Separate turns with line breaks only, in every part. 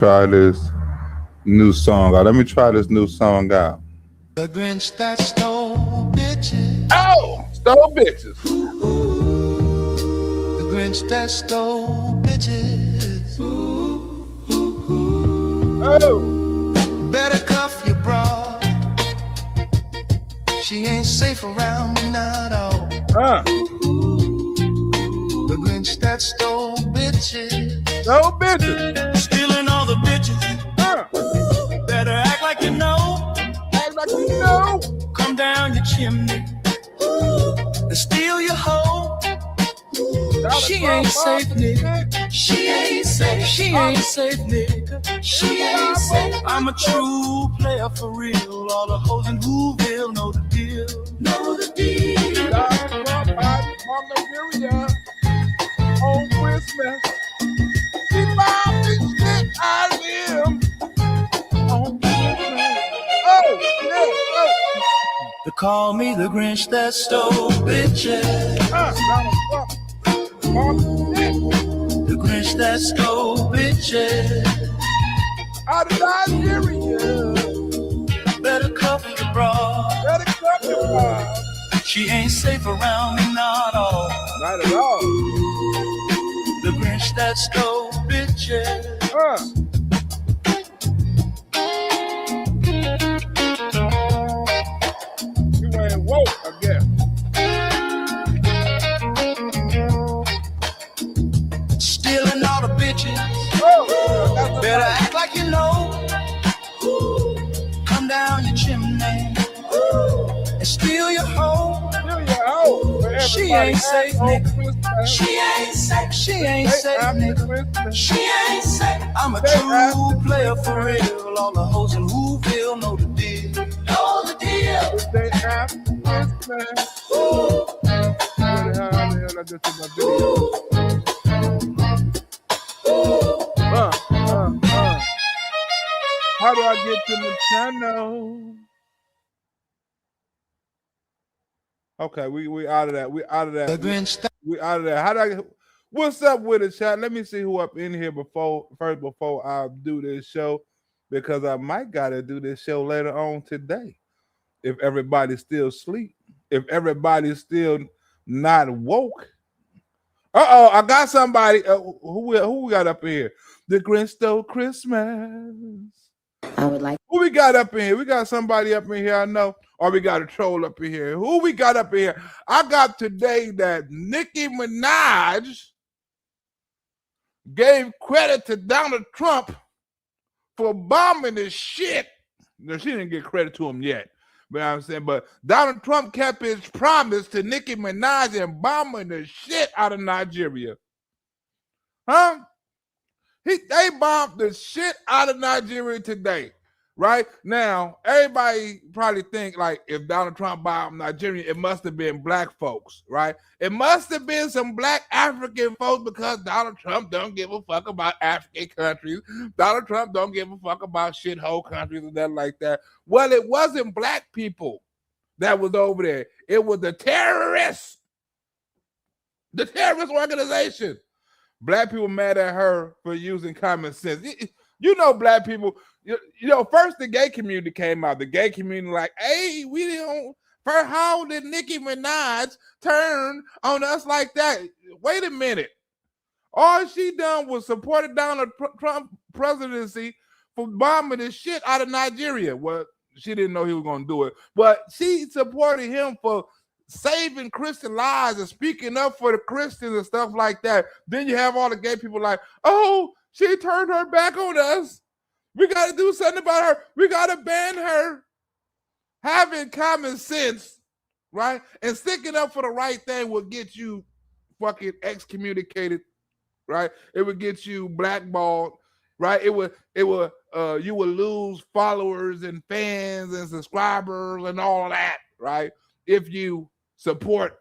Try this new song out. Let me try this new song out.
The Grinch that stole bitches.
Oh, stole bitches.
The Grinch that stole bitches.
Oh,
Better cuff your bra. She ain't safe around me not all. The Grinch that stole bitches.
stole bitches.
Stealing all the bitches. Better act like you know.
Act like you know.
Come down your chimney and steal your hoe. She ain't safe, nigga. She ain't safe. She ain't safe, nigga. She ain't safe. I'm a true player for real. All the hoes in Whoville know the deal. Know the deal.
From Nigeria on Christmas. She found this shit out of him on Christmas. Oh, yeah, oh.
They call me the Grinch that stole bitches.
Donald Trump.
The Grinch that stole bitches.
Out of Nigeria.
Better cuff your bra.
Better cut your car.
She ain't safe around me, not all.
Not at all.
The Grinch that stole bitches.
You ain't woke, I guess.
Stealing all the bitches.
Oh,
Better act like you know. Come down your chimney and steal your hoe. She ain't safe, nigga. She ain't safe. She ain't safe, nigga. She ain't safe. I'm a true player for real. All the hoes in Whoville know the deal. Know the deal.
They after Christmas. How do I get to the channel? Okay, we out of that. We out of that.
The Grinch.
We out of that. How do I get? What's up with it, chat? Let me see who up in here before I do this show, because I might gotta do this show later on today. If everybody's still asleep, if everybody's still not woke. I got somebody. Who we got up in here? The Grinch stole Christmas.
I would like.
Who we got up in here? We got somebody up in here I know, or we got a troll up in here. Who we got up in here? I got today that Nicki Minaj gave credit to Donald Trump for bombing the shit. No, she didn't get credit to him yet. But I'm saying, but Donald Trump kept his promise to Nicki Minaj and bombing the shit out of Nigeria. Huh? They bombed the shit out of Nigeria today, right? Now, everybody probably think like if Donald Trump bombed Nigeria, it must have been black folks, right? It must have been some black African folks, because Donald Trump don't give a fuck about African countries. Donald Trump don't give a fuck about shithole countries and that like that. Well, it wasn't black people that was over there. It was the terrorist organization. Black people mad at her for using common sense. You know, black people, you know, first the gay community came out. The gay community like, hey, we don't, for how did Nicki Minaj turn on us like that? Wait a minute. All she done was supported Donald Trump presidency for bombing the shit out of Nigeria. Well, she didn't know he was going to do it, but she supported him for saving Christian lives and speaking up for the Christians and stuff like that. Then you have all the gay people like, oh, she turned her back on us. We got to do something about her. We got to ban her. Having common sense, right? And sticking up for the right thing will get you fucking excommunicated, right? It would get you blackballed, right? You would lose followers and fans and subscribers and all of that, right? If you support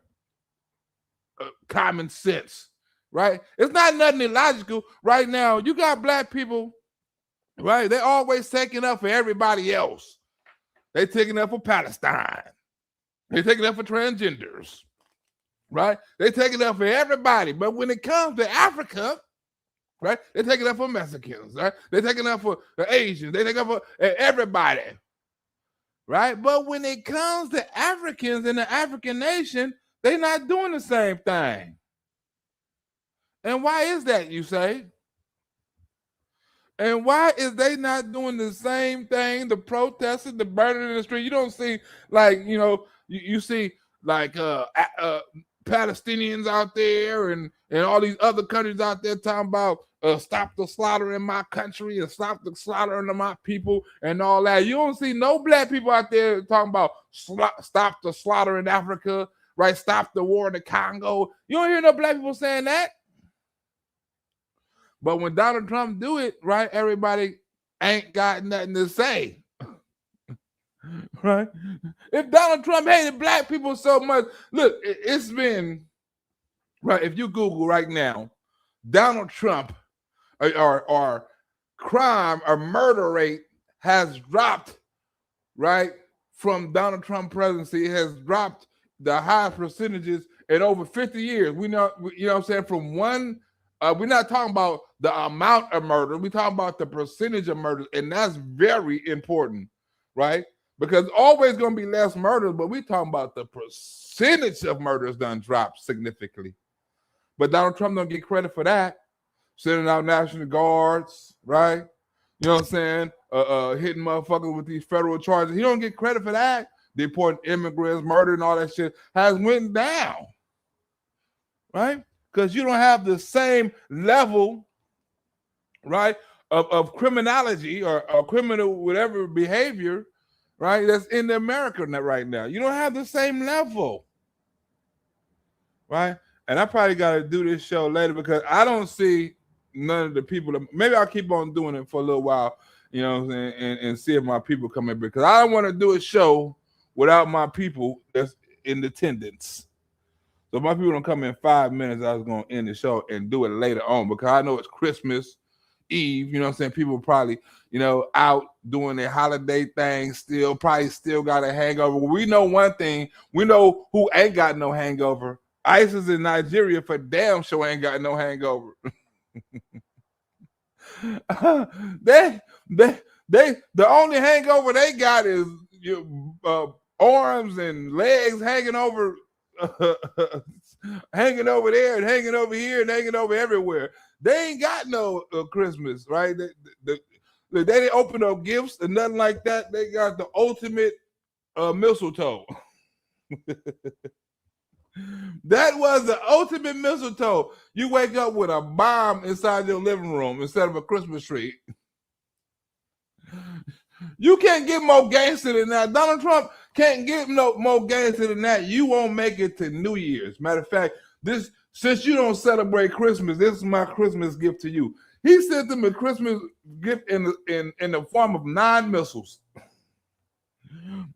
common sense, right? It's not nothing illogical. Right now, you got black people, right? They're always taking up for everybody else. They're taking up for Palestine. They're taking up for transgenders, right? They're taking up for everybody. But when it comes to Africa, right? They're taking up for Mexicans, right? They're taking up for the Asians. They take up for everybody, right? But when it comes to Africans in the African nation, they're not doing the same thing. And why is that, you say? And why is they not doing the same thing? The protesting, the burning in the street. You don't see like, you see like Palestinians out there and all these other countries out there talking about stop the slaughter in my country and stop the slaughtering of my people and all that. You don't see no black people out there talking about stop the slaughter in Africa, right? Stop the war in the Congo. You don't hear no black people saying that. But when Donald Trump do it, right, everybody ain't got nothing to say. Right? If Donald Trump hated black people so much, look, it's been, right, if you Google right now, Donald Trump or crime or murder rate has dropped, right, from Donald Trump presidency. It has dropped the highest percentages in over 50 years. We know, you know what I'm saying, from one, we're not talking about the amount of murder. We're talking about the percentage of murders, and that's very important, right? Because always going to be less murders, but we're talking about the percentage of murders done dropped significantly. But Donald Trump don't get credit for that. Sending out National Guards, right? You know what I'm saying? Hitting motherfuckers with these federal charges. He don't get credit for that. Deporting immigrants, murder, and all that shit has went down, right? Because you don't have the same level, right, of criminality or criminal whatever behavior, right, that's in America right now. You don't have the same level, right? And I probably got to do this show later because I don't see none of the people. Maybe I'll keep on doing it for a little while, you know what I'm saying, and see if my people come in, because I don't want to do a show without my people that's in attendance. So if my people don't come in 5 minutes, I was going to end the show and do it later on, because I know it's Christmas Eve. You know what I'm saying? People probably, out doing their holiday thing still, probably still got a hangover. We know one thing. We know who ain't got no hangover. ISIS in Nigeria for damn sure ain't got no hangover. The only hangover they got is arms and legs hanging over, hanging over there and hanging over here and hanging over everywhere. They ain't got no Christmas, right? They didn't open up gifts and nothing like that. They got the ultimate mistletoe. That was the ultimate mistletoe. You wake up with a bomb inside your living room instead of a Christmas tree. You can't get more gangster than that. Donald Trump can't get no more gangster than that. You won't make it to New Year's. Matter of fact, since you don't celebrate Christmas, this is my Christmas gift to you. He sent them a Christmas gift in the form of 9 missiles.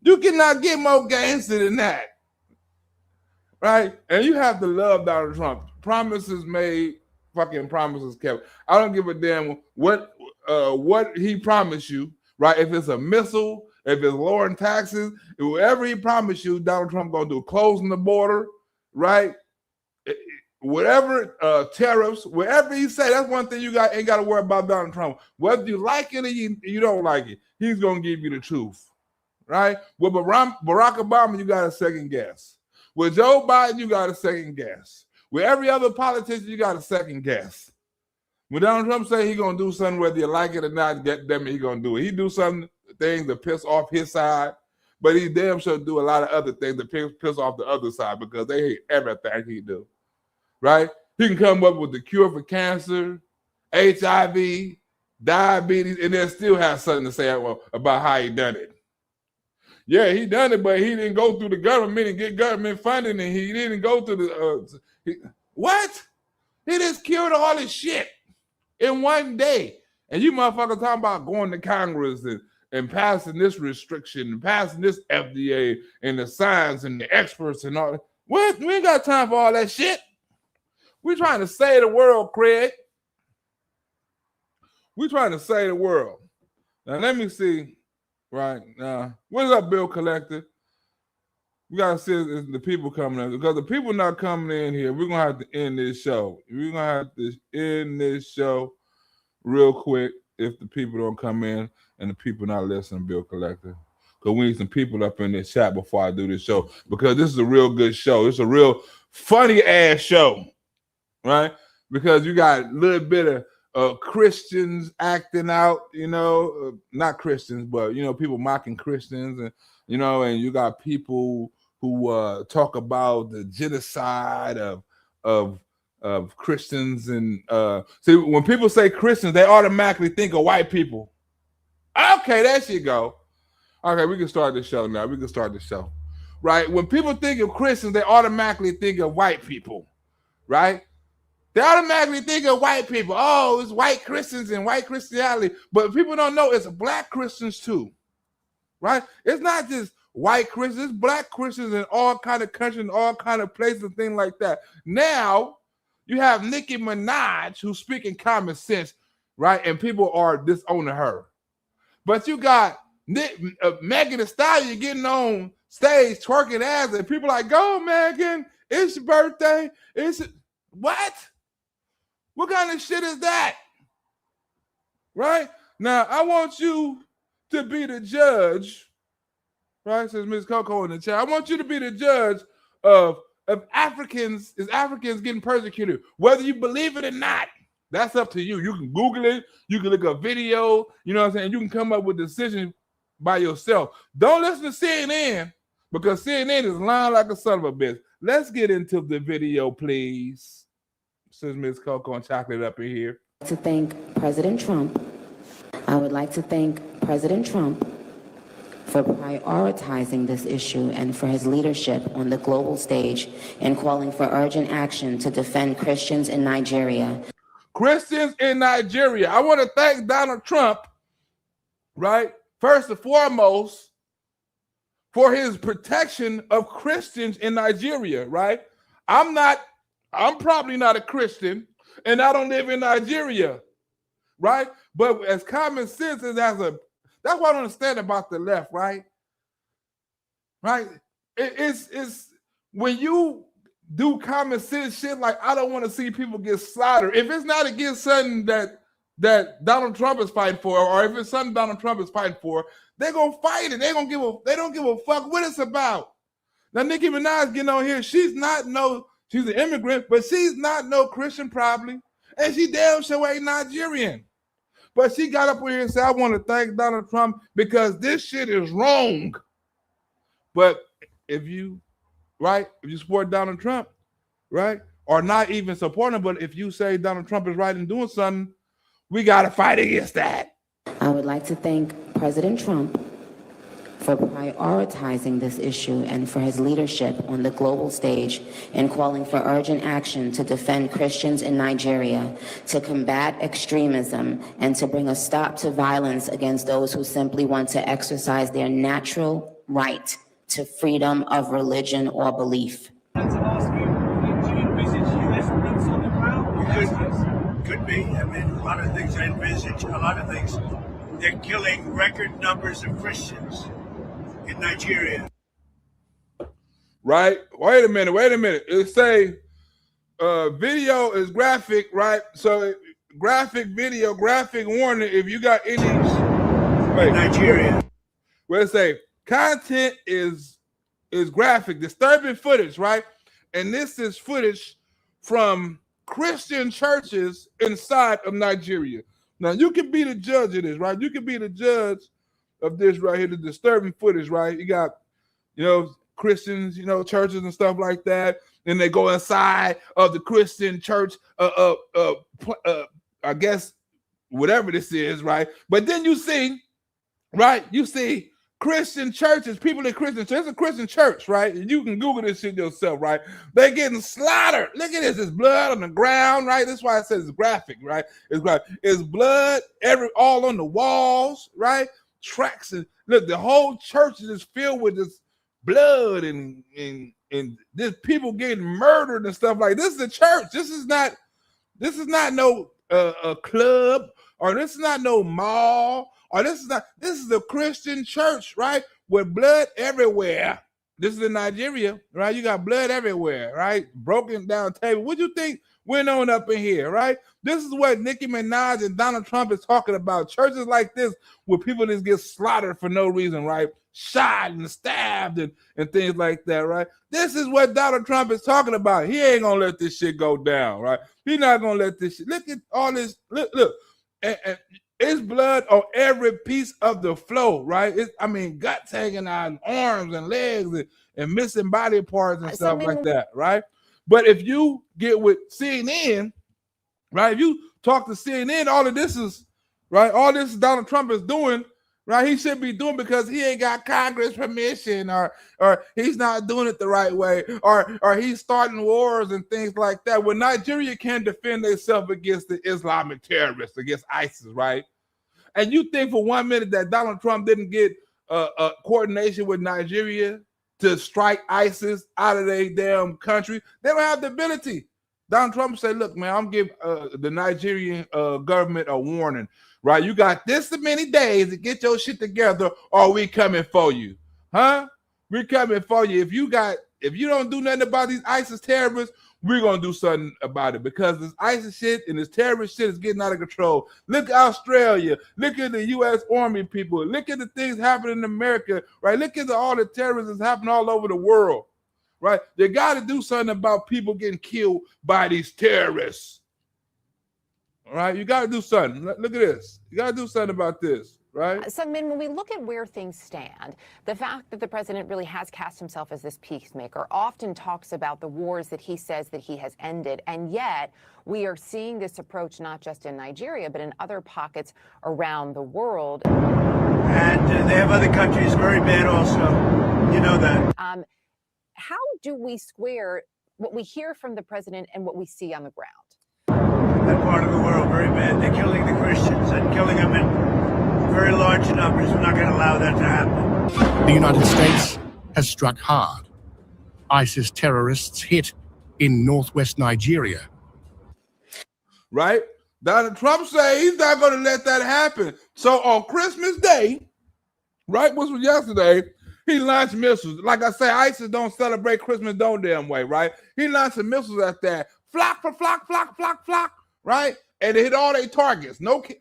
You cannot get more gangster than that. Right? And you have to love Donald Trump. Promises made, fucking promises kept. I don't give a damn what he promised you, right? If it's a missile, if it's lowering taxes, whatever he promised you, Donald Trump gonna do. Closing the border, right? Whatever tariffs, whatever he say, that's one thing you ain't got to worry about Donald Trump. Whether you like it or you don't like it, he's gonna give you the truth, right? With Barack Obama, you got a second guess. With Joe Biden, you got a second guess. With every other politician, you got a second guess. When Donald Trump say he's going to do something, whether you like it or not, get them, he's going to do it. He do some things to piss off his side, but he damn sure do a lot of other things to piss off the other side, because they hate everything he do, right? He can come up with the cure for cancer, HIV, diabetes, and then still have something to say about how he done it. Yeah, he done it, but he didn't go through the government and get government funding, and he didn't go through what? He just cured all this shit in one day. And you motherfuckers talking about going to Congress and passing this restriction and passing this FDA and the science and the experts and all that. What? We ain't got time for all that shit. We're trying to save the world, Craig. We're trying to save the world. Now, let me see. Right now, what is up, Bill Collector? We gotta see the people coming in, because the people not coming in here. We're gonna have to end this show. We're gonna have to end this show real quick if the people don't come in and the people not listening, Bill Collector. Because we need some people up in this chat before I do this show, because this is a real good show. It's a real funny ass show, right? Because you got a little bit of Christians acting out, not Christians, but people mocking Christians, and and you got people who talk about the genocide of Christians, and see, when people say Christians, they automatically think of white people. Okay, there you go. Okay, we can start the show now. We can start the show, right? When people think of Christians, they automatically think of white people, right? They automatically think of white people. Oh, it's white Christians and white Christianity. But people don't know it's black Christians too, right? It's not just white Christians, it's black Christians in all kind of countries, all kind of places, and things like that. Now, you have Nicki Minaj who's speaking common sense, right? And people are disowning her. But you got Megan Thee Stallion getting on stage twerking ass, and people like, go Megan, it's your birthday. What? What kind of shit is that? Right? Now, I want you to be the judge, right? Says Ms. Coco in the chat. I want you to be the judge of Africans getting persecuted, whether you believe it or not. That's up to you. You can Google it. You can look up video. You know what I'm saying? You can come up with a decision by yourself. Don't listen to CNN, because CNN is lying like a son of a bitch. Let's get into the video, please. Says Ms. Coco and Chocolate up in here.
To thank President Trump. I would like to thank President Trump for prioritizing this issue and for his leadership on the global stage and calling for urgent action to defend Christians in Nigeria.
Christians in Nigeria. I want to thank Donald Trump, right, first and foremost, for his protection of Christians in Nigeria, right? I'm probably not a Christian, and I don't live in Nigeria, right? But as common sense as that's what I don't understand about the left, right? Right? It's when you do common sense shit, like I don't want to see people get slaughtered. If it's not against something that Donald Trump is fighting for, or if it's something Donald Trump is fighting for, they're gonna fight it. They don't give a fuck what it's about. Now Nicki Minaj getting on here, she's an immigrant, but she's not no Christian probably, and she damn sure ain't Nigerian. But she got up here and said, I want to thank Donald Trump because this shit is wrong. But if you support Donald Trump, right, or not even supporting him, but if you say Donald Trump is right in doing something, we got to fight against that.
I would like to thank President Trump for prioritizing this issue and for his leadership on the global stage and calling for urgent action to defend Christians in Nigeria, to combat extremism, and to bring a stop to violence against those who simply want to exercise their natural right to freedom of religion or belief.
To ask you, do you envisage US boots on the ground?
Could be. I mean, a lot of things I envisage, a lot of things. They're killing record numbers of Christians in Nigeria.
Right? Wait a minute. It say video is graphic, right? So graphic video, graphic warning if you got any
Nigeria.
Well, it say content is graphic, disturbing footage, right? And this is footage from Christian churches inside of Nigeria. Now you can be the judge of this, right? You can be the judge of this right here, the disturbing footage, right? You got, Christians, churches and stuff like that, and they go inside of the Christian church, I guess, whatever this is, right? But then you see, right? You see Christian churches, people in Christian church. It's a Christian church, right? And you can Google this shit yourself, right? They're getting slaughtered. Look at this. There's blood on the ground, right? That's why it says it's graphic, right? It's graphic. It's blood all on the walls, right? Tracks, and look, the whole church is filled with this blood and this people getting murdered and stuff like this. Is a church. This is not no a club, or this is not no mall, or this is a Christian church, right? With blood everywhere, This is in Nigeria, right? You got blood everywhere, right? Broken down table. What do you think went on up in here, right? This is what Nicki Minaj and Donald Trump is talking about. Churches like this where people just get slaughtered for no reason, right? Shot and stabbed and things like that, right? This is what Donald Trump is talking about. He ain't gonna let this shit go down, right? He's not gonna let this shit. Look at all this. Look. And it's blood on every piece of the floor, right? Guts hanging out, and arms and legs and missing body parts and stuff like that, right? But if you get with CNN, right? If you talk to CNN, all of this is, right? All this Donald Trump is doing, right? He should be doing because he ain't got Congress permission, or he's not doing it the right way, or he's starting wars and things like that. When Nigeria can defend themselves against the Islamic terrorists, against ISIS, right? And you think for 1 minute that Donald Trump didn't get a coordination with Nigeria to strike ISIS out of their damn country? They don't have the ability. Donald Trump said, look, man, I'm giving the Nigerian government a warning, right? You got this many days to get your shit together, or we coming for you. Huh? We coming for you. If you don't do nothing about these ISIS terrorists, we're going to do something about it, because this ISIS shit and this terrorist shit is getting out of control. Look at Australia. Look at the U.S. Army people. Look at the things happening in America, right? Look at all the terrorism that's happening all over the world, right? They got to do something about people getting killed by these terrorists, all right? You got to do something. Look at this. You got to do something about this. Right.
So, Min, when we look at where things stand, the fact that the president really has cast himself as this peacemaker often talks about the wars that he says that he has ended. And yet we are seeing this approach not just in Nigeria, but in other pockets around the world.
And they have other countries very bad also. You know that.
How do we square what we hear from the president and what we see on the ground?
That part of the world very bad. They're killing the Christians and killing them in very large numbers. We're not going to allow that to happen.
The United States has struck hard. ISIS terrorists hit in northwest Nigeria.
Right? Donald Trump said he's not going to let that happen. So on Christmas Day, right, which was yesterday, he launched missiles. Like I say, ISIS don't celebrate Christmas no damn way, right? He launched some missiles at that. Flock for flock, flock, flock, flock, right? And they hit all their targets. Unlike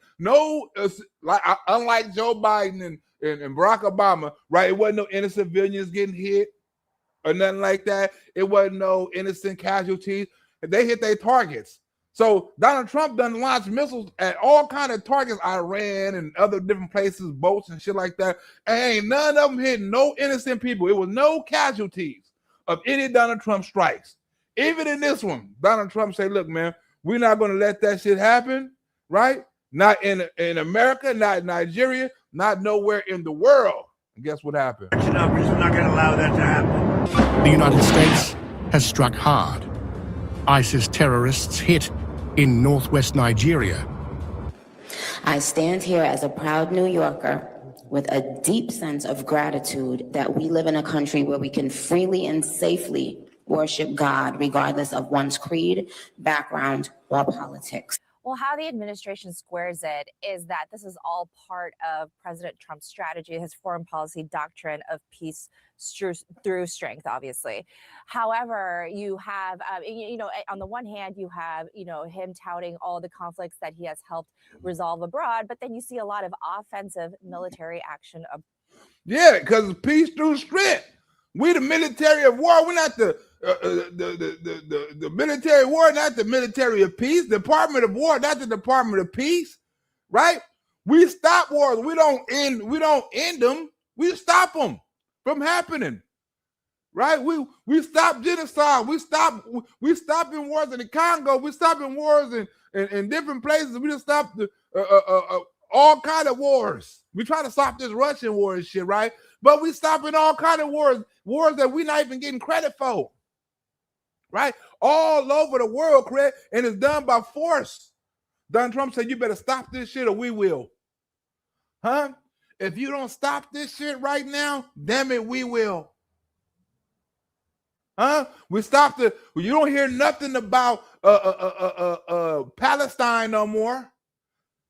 Joe Biden and Barack Obama, right? It wasn't no innocent civilians getting hit or nothing like that. It wasn't no innocent casualties. They hit their targets. So Donald Trump done launched missiles at all kind of targets, Iran and other different places, boats and shit like that. And ain't none of them hitting no innocent people. It was no casualties of any Donald Trump strikes. Even in this one, Donald Trump said, look, man, we're not going to let that shit happen, right? Not in America, not in Nigeria, not nowhere in the world. And guess what happened?
We're not going to allow that to happen.
The United States has struck hard. ISIS terrorists hit in northwest Nigeria.
I stand here as a proud New Yorker with a deep sense of gratitude that we live in a country where we can freely and safely worship God, regardless of one's creed, background, or politics.
Well, how the administration squares it is that this is all part of President Trump's strategy, his foreign policy doctrine of peace through strength, obviously. However, you have, on the one hand, you have, him touting all the conflicts that he has helped resolve abroad, but then you see a lot of offensive military action.
Yeah, because peace through strength. We the military of war. We're not the military of war, not the military of peace. Department of War, not the Department of Peace, right? We stop wars. We don't end them. We stop them from happening, right? We stop genocide. We stop in wars in the Congo. We stop in wars in different places. We just stop all kind of wars. We try to stop this Russian war and shit, right? But we stopping all kind of wars that we're not even getting credit for, right? All over the world, credit, and it's done by force. Donald Trump said, you better stop this shit or we will. Huh? If you don't stop this shit right now, damn it, we will. Huh? You don't hear nothing about Palestine no more.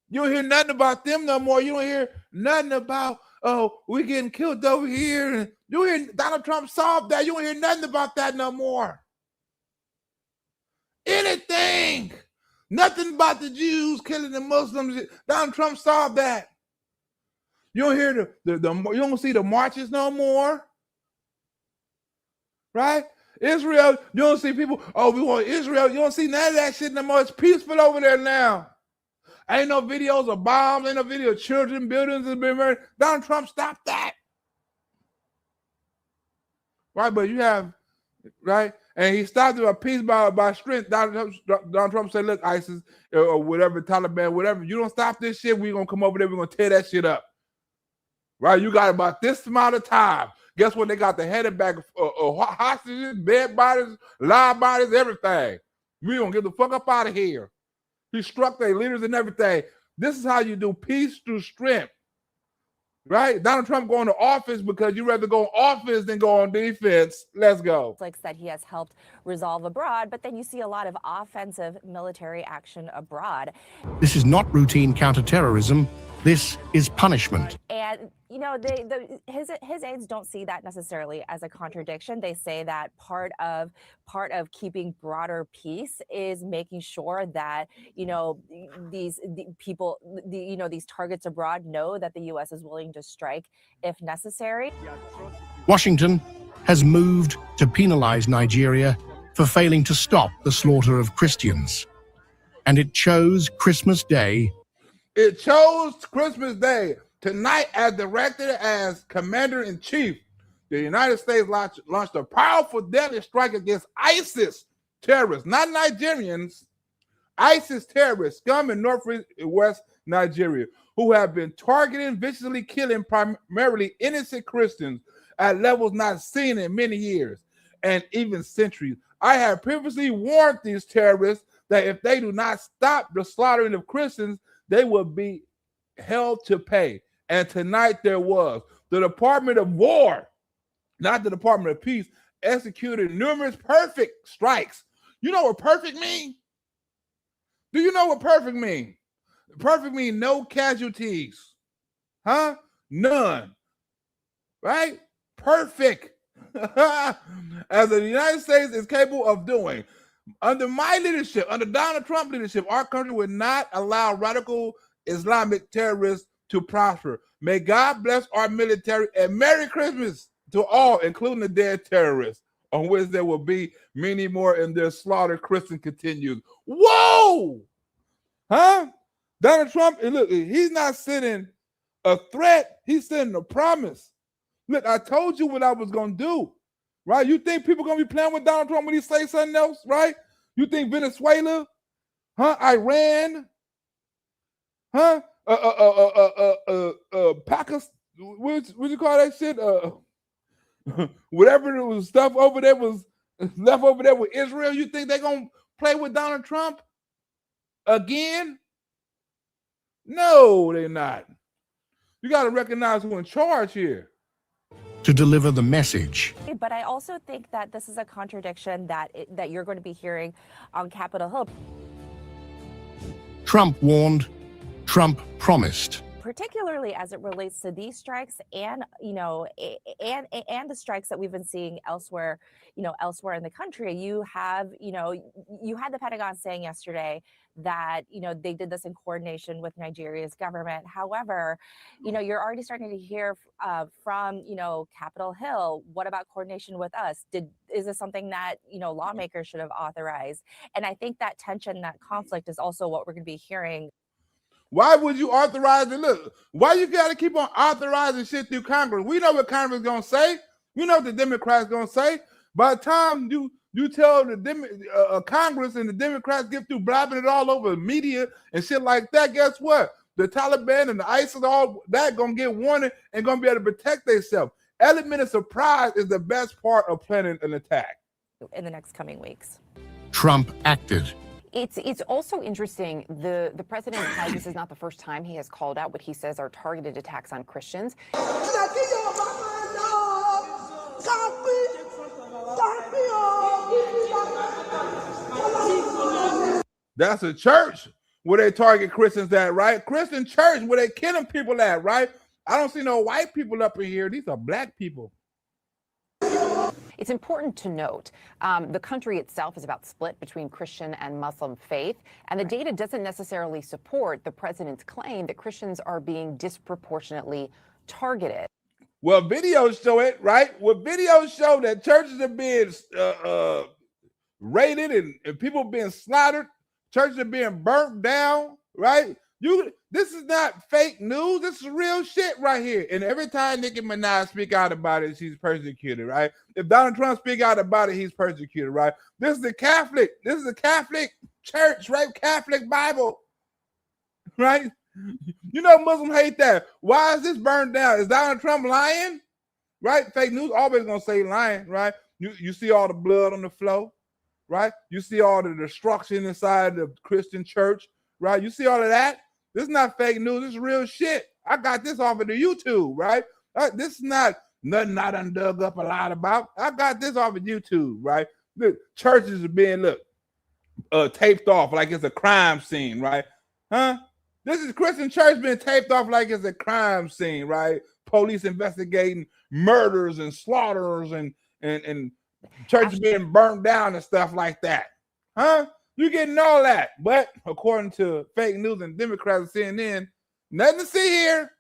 You don't hear nothing about them no more. You don't hear nothing about oh, we getting killed over here. And you hear Donald Trump solved that. You don't hear nothing about that no more. Anything. Nothing about the Jews killing the Muslims. Donald Trump solved that. You don't hear you don't see the marches no more. Right? Israel, you don't see people, oh, we want Israel. You don't see none of that shit no more. It's peaceful over there now. Ain't no videos of bombs, ain't no video of children, buildings have been murdered. Donald Trump stopped that. Right, but you have, right? And he stopped it by peace, by strength. Donald Trump said, look, ISIS or whatever, Taliban, whatever, you don't stop this shit, we're going to come over there, we're going to tear that shit up. Right? You got about this amount of time. Guess what? They got the headed back hostages, dead bodies, live bodies, everything. We don't get the fuck up out of here. He struck their leaders and everything. This is how you do peace through strength. Right? Donald Trump going to office because you rather go in office than go on defense. Let's go.
That he has helped resolve abroad, but then you see a lot of offensive military action abroad.
This is not routine counterterrorism. This is punishment.
And you know, his aides don't see that necessarily as a contradiction. They say that part of keeping broader peace is making sure that, you know, these targets abroad know that the U.S. is willing to strike if necessary.
Washington has moved to penalize Nigeria for failing to stop the slaughter of Christians. And it chose Christmas Day.
It chose Christmas Day. Tonight, as directed as Commander-in-Chief, the United States launched a powerful deadly strike against ISIS terrorists, not Nigerians, ISIS terrorists, scum in northwest Nigeria, who have been targeting, viciously killing primarily innocent Christians at levels not seen in many years and even centuries. I have previously warned these terrorists that if they do not stop the slaughtering of Christians, they will be held to pay. And tonight there was. The Department of War, not the Department of Peace, executed numerous perfect strikes. You know what perfect mean? Do you know what perfect mean? Perfect mean no casualties. Huh? None. Right? Perfect. As the United States is capable of doing. Under my leadership, under Donald Trump leadership, our country would not allow radical Islamic terrorists to prosper. May God bless our military, and Merry Christmas to all, including the dead terrorists, on which there will be many more in their slaughter. Christian continues. Whoa! Huh? Donald Trump, look, he's not sending a threat, he's sending a promise. Look, I told you what I was going to do. Right? You think people going to be playing with Donald Trump when he say something else, right? You think Venezuela, huh? Iran, huh? Pakistan, what you call that shit? Whatever it was stuff over there was left over there with Israel. You think they're going to play with Donald Trump again? No, they're not. You got to recognize who's in charge here.
To deliver the message.
But I also think that this is a contradiction that you're going to be hearing on Capitol Hill.
Trump warned, Trump promised.
Particularly as it relates to these strikes and, you know, and the strikes that we've been seeing elsewhere, you know, elsewhere in the country. You have, you know, you had the Pentagon saying yesterday that, you know, they did this in coordination with Nigeria's government. However, you know, you're already starting to hear from, you know, Capitol Hill. What about coordination with us? Is this something that, you know, lawmakers should have authorized? And I think that tension, that conflict is also what we're going to be hearing.
Why would you authorize it? Look, why you got to keep on authorizing shit through Congress? We know what Congress is going to say. We know what the Democrats going to say. By the time you tell the Congress and the Democrats get through blabbing it all over the media and shit like that, guess what? The Taliban and the ISIS, all that going to get warning and going to be able to protect themselves. Element of surprise is the best part of planning an attack.
In the next coming weeks.
Trump acted.
It's also interesting, the president has, this is not the first time he has called out what he says are targeted attacks on Christians.
That's a church where they target Christians at, right? Christian church where they killing people at, right? I don't see no white people up in here. These are black people.
It's important to note the country itself is about split between Christian and Muslim faith, and the data doesn't necessarily support the president's claim that Christians are being disproportionately targeted.
Well, videos show it, right? Well, videos show that churches are being raided and people being slaughtered. Churches are being burnt down, right? This is not fake news. This is real shit right here. And every time Nicki Minaj speak out about it, she's persecuted, right? If Donald Trump speak out about it, he's persecuted, right? This is a Catholic church, right? Catholic Bible, right? You know Muslims hate that. Why is this burned down? Is Donald Trump lying? Right? Fake news always gonna say lying, right? You see all the blood on the floor, right? You see all the destruction inside the Christian church, right? You see all of that? This is not fake news. This is real shit. I got this off of the YouTube, right? This is not nothing I done dug up a lot about. I got this off of YouTube, right? The churches are being taped off like it's a crime scene, right? Huh? This is Christian church being taped off like it's a crime scene, right? Police investigating murders and slaughters and churches being burned down and stuff like that. Huh? You getting all that. But according to fake news and Democrats and CNN, nothing to see here.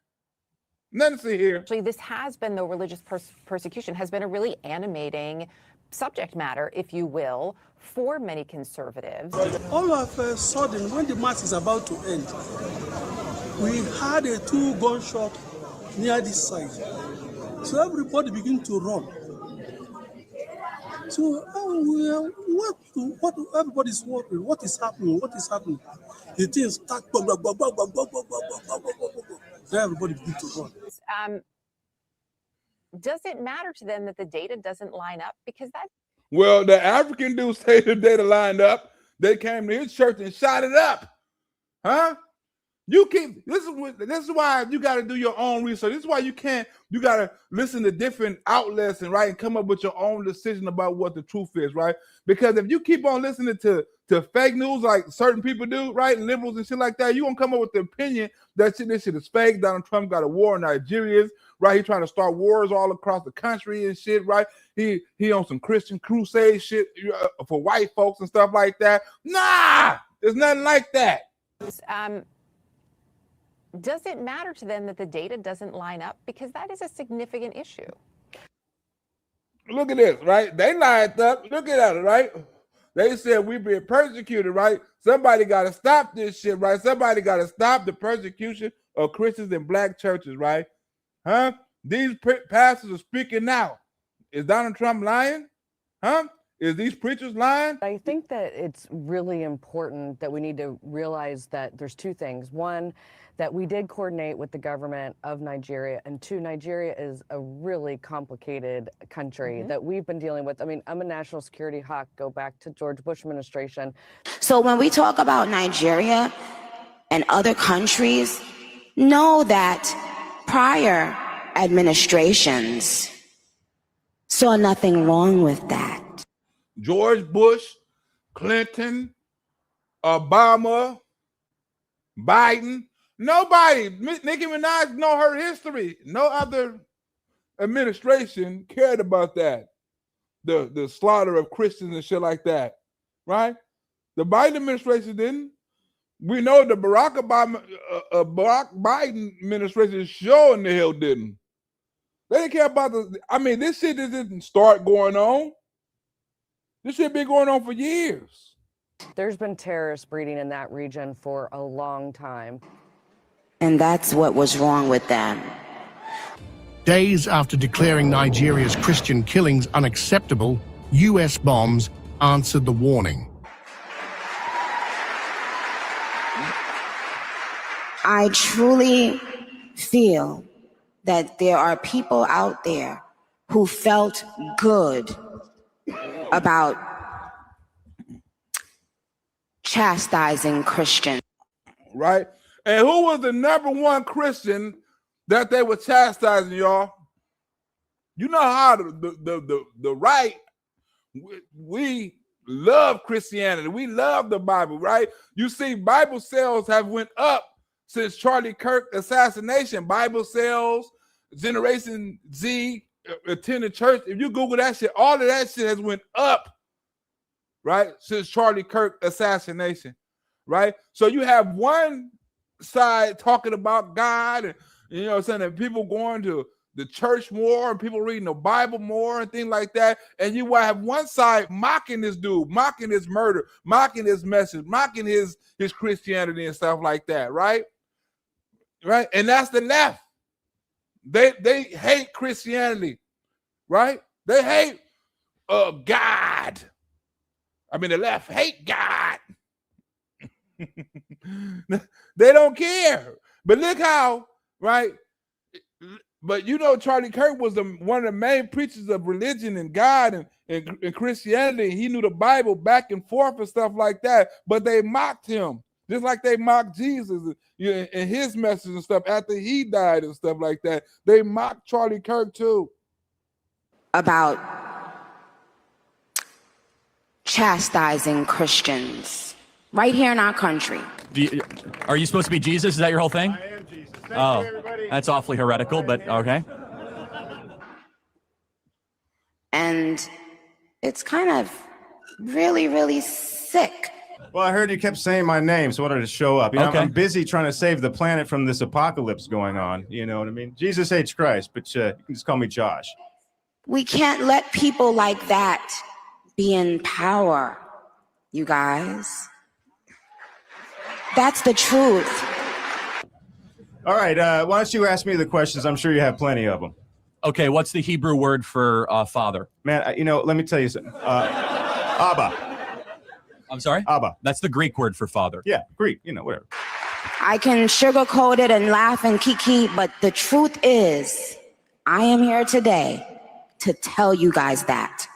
Nothing to see here.
Actually, this has been, though, religious persecution has been a really animating subject matter, if you will, for many conservatives.
All of a sudden, when the mass is about to end, we had a 2 gunshot near this side. So everybody began to run. So what everybody's wondering, what is happening? What is happening? The things start then everybody begin to run.
Does it matter to them that the data doesn't line up? Because that.
Well, the African dudes say the data lined up. They came to his church and shot it up. Huh? This is why you got to do your own research. This is why you got to listen to different outlets and come up with your own decision about what the truth is, right? Because if you keep on listening to fake news like certain people do, right, and liberals and shit like that, you won't come up with the opinion that this shit is fake. Donald Trump got a war in Nigeria, right? He's trying to start wars all across the country and shit, right? He on some Christian crusade shit for white folks and stuff like that. Nah, there's nothing like that.
Does it matter to them that the data doesn't line up? Because that is a significant issue.
Look at this, right? They lined up. Look at it, right? They said we're being persecuted, right? Somebody got to stop this shit, right? Somebody got to stop the persecution of Christians in black churches, right? Huh? These pastors are speaking now. Is Donald Trump lying? Huh? Is these preachers lying?
I think that it's really important that we need to realize that there's 2 things. One, that we did coordinate with the government of Nigeria, and 2, Nigeria is a really complicated country that we've been dealing with. I mean, I'm a national security hawk, go back to George Bush administration.
So when we talk about Nigeria and other countries, know that prior administrations saw nothing wrong with that.
George Bush, Clinton, Obama, Biden, nobody. Nicki Minaj know her history. No other administration cared about that. The slaughter of Christians and shit like that, right? The Biden administration didn't. We know the Barack Biden administration sure in the hell didn't. They didn't care about this shit didn't start going on. This shit been going on for years.
There's been terrorist breeding in that region for a long time.
And that's what was wrong with them.
Days after declaring Nigeria's Christian killings unacceptable, US bombs answered the warning.
I truly feel that there are people out there who felt good about chastising Christians.
Right? And who was the #1 Christian that they were chastising, y'all? You know how the right, we love Christianity. We love the Bible, right? You see, Bible sales have went up since Charlie Kirk assassination. Bible sales, Generation Z attending church. If you Google that shit, all of that shit has went up, right? Since Charlie Kirk assassination, right? So you have one side talking about God and, you know, saying that people going to the church more and people reading the Bible more and things like that. And you will have one side mocking this dude, mocking his murder, mocking his message, mocking his Christianity and stuff like that, right? Right? And that's the left. They hate Christianity, right? They hate God. I mean, the left hate God. They don't care. But look how, right? But you know, Charlie Kirk was one of the main preachers of religion and God and Christianity. He knew the Bible back and forth and stuff like that. But they mocked him, just like they mocked Jesus and his message and stuff after he died and stuff like that. They mocked Charlie Kirk too.
About chastising Christians right here in our country.
Are you supposed to be Jesus? Is that your whole thing?
I am Jesus. Thank you, everybody.
That's awfully heretical, but okay.
And it's kind of really, really sick.
Well, I heard you kept saying my name, so I wanted to show up. You know,
Okay.
I'm busy trying to save the planet from this apocalypse going on. You know what I mean? Jesus H. Christ, but you can just call me Josh.
We can't let people like that be in power, you guys. That's the truth.
All right, why don't you ask me the questions? I'm sure you have plenty of them.
Okay, what's the Hebrew word for father?
Man, you know, let me tell you something. Abba.
I'm sorry?
Abba.
That's the Greek word for father.
Yeah, Greek, you know, whatever.
I can sugarcoat it and laugh and kiki, but the truth is, I am here today to tell you guys that.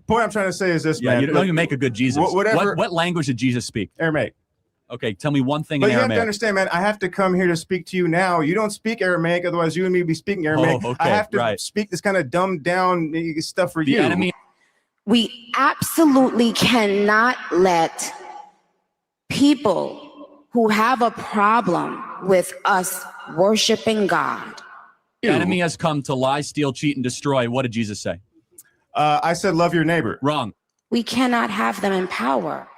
Point I'm trying to say is this,
Yeah,
man.
you don't even make a good Jesus.
Whatever.
What language did Jesus speak?
Aramaic.
Okay, tell me one thing
But
in
you have
Aramaic.
to understand, man, I have to come here to speak to you now. You don't speak Aramaic, otherwise you and me would be speaking Aramaic.
Oh, okay,
I have to
right.
speak this kind of dumbed down stuff for
The
you.
enemy.
We absolutely cannot let people who have a problem with us worshiping God.
The enemy has come to lie, steal, cheat, and destroy. What did Jesus say?
I said, love your neighbor.
Wrong.
We cannot have them in power.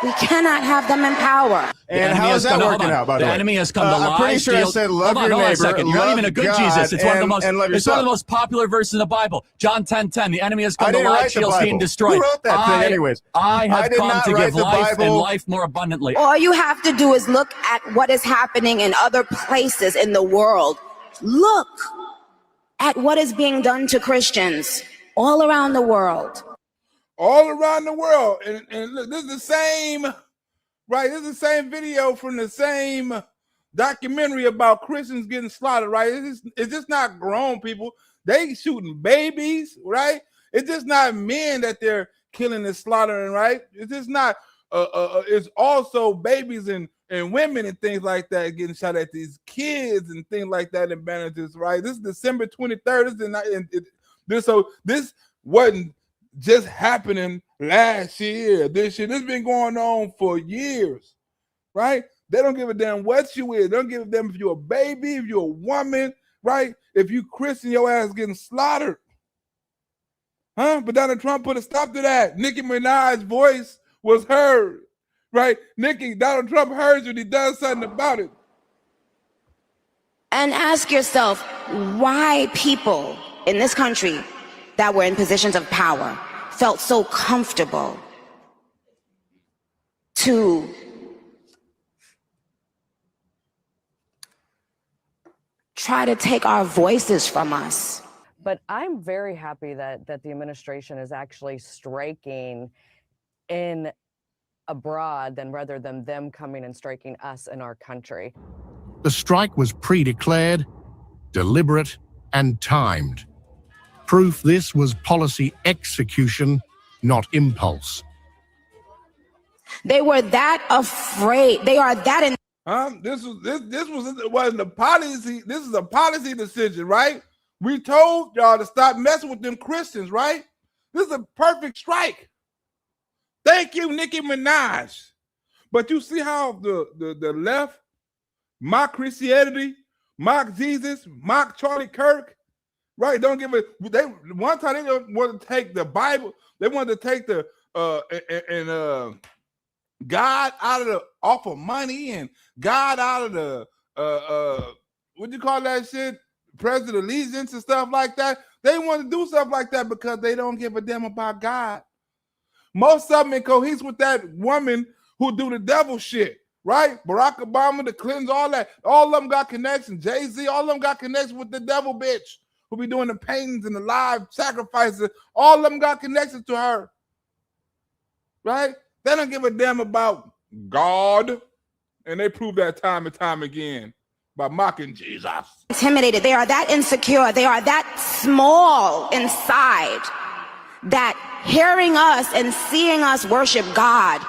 We cannot have them in power.
And how is that working out, by the way?
The enemy has come to lie,
I'm pretty sure I
steal-
said love
Hold on,
your
hold on a
neighbor,
second. You're not
love
even a good
God,
Jesus. It's one of the most.
and love
It's one of
yourself.
the most popular verses in the Bible. John 10:10. The enemy has
I
come to
didn't
lie,
write the
steal, cheat,
Bible.
and destroy.
Who wrote that thing anyways?
I
I
have
did
come
not
to
write
give
the
life and
Bible.
life more abundantly.
All you have to do is look at what is happening in other places in the world. Look at what is being done to Christians all around the world.
All around the world. And look, this is the same, right? This is the same video from the same documentary about Christians getting slaughtered, right? It's just not grown people. They shooting babies, right? It's just not men that they're killing and slaughtering, right? It's just not, it's also babies and women and things like that getting shot at, these kids and things like that in bandages, right? This is December 23rd. This wasn't just happening last year. This has been going on for years, right? They don't give a damn what you is. They don't give a damn if you're a baby, if you're a woman, right? If you Christian, your ass getting slaughtered. Huh? But Donald Trump put a stop to that. Nicki Minaj's voice was heard, right? Donald Trump heard you and he does something about it.
And ask yourself why people in this country that were in positions of power felt so comfortable to try to take our voices from us.
But I'm very happy that the administration is actually striking in abroad rather than them coming and striking us in our country.
The strike was pre-declared, deliberate, and timed. Proof this was policy execution, not impulse.
They were that afraid. They are that
This wasn't a policy. This is a policy decision, right? We told y'all to stop messing with them Christians, right? This is a perfect strike. Thank you, Nicki Minaj. But you see how the left mock Christianity, mock Jesus, mock Charlie Kirk, right? Don't give it. They one time they wanted to take the Bible. They wanted to take the God out of the off of money and God out of the what do you call that shit? President allegiance and stuff like that. They want to do stuff like that because they don't give a damn about God. Most of them in cohesive with that woman who do the devil shit, right? Barack Obama, the Clintons, all that. All of them got connections. Jay-Z, all of them got connections with the devil bitch who be doing the paintings and the live sacrifices. All of them got connections to her, right? They don't give a damn about God. And they prove that time and time again by mocking Jesus.
Intimidated. They are that insecure. They are that small inside that hearing us and seeing us worship God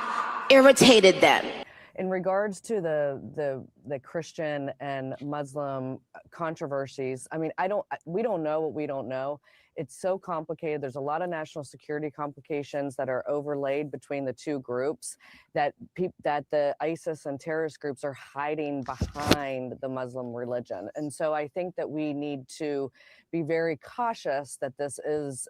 irritated them.
In regards to the Christian and Muslim controversies, I mean, we don't know what we don't know. It's so complicated. There's a lot of national security complications that are overlaid between the two groups that the ISIS and terrorist groups are hiding behind the Muslim religion. And so I think that we need to be very cautious that this is,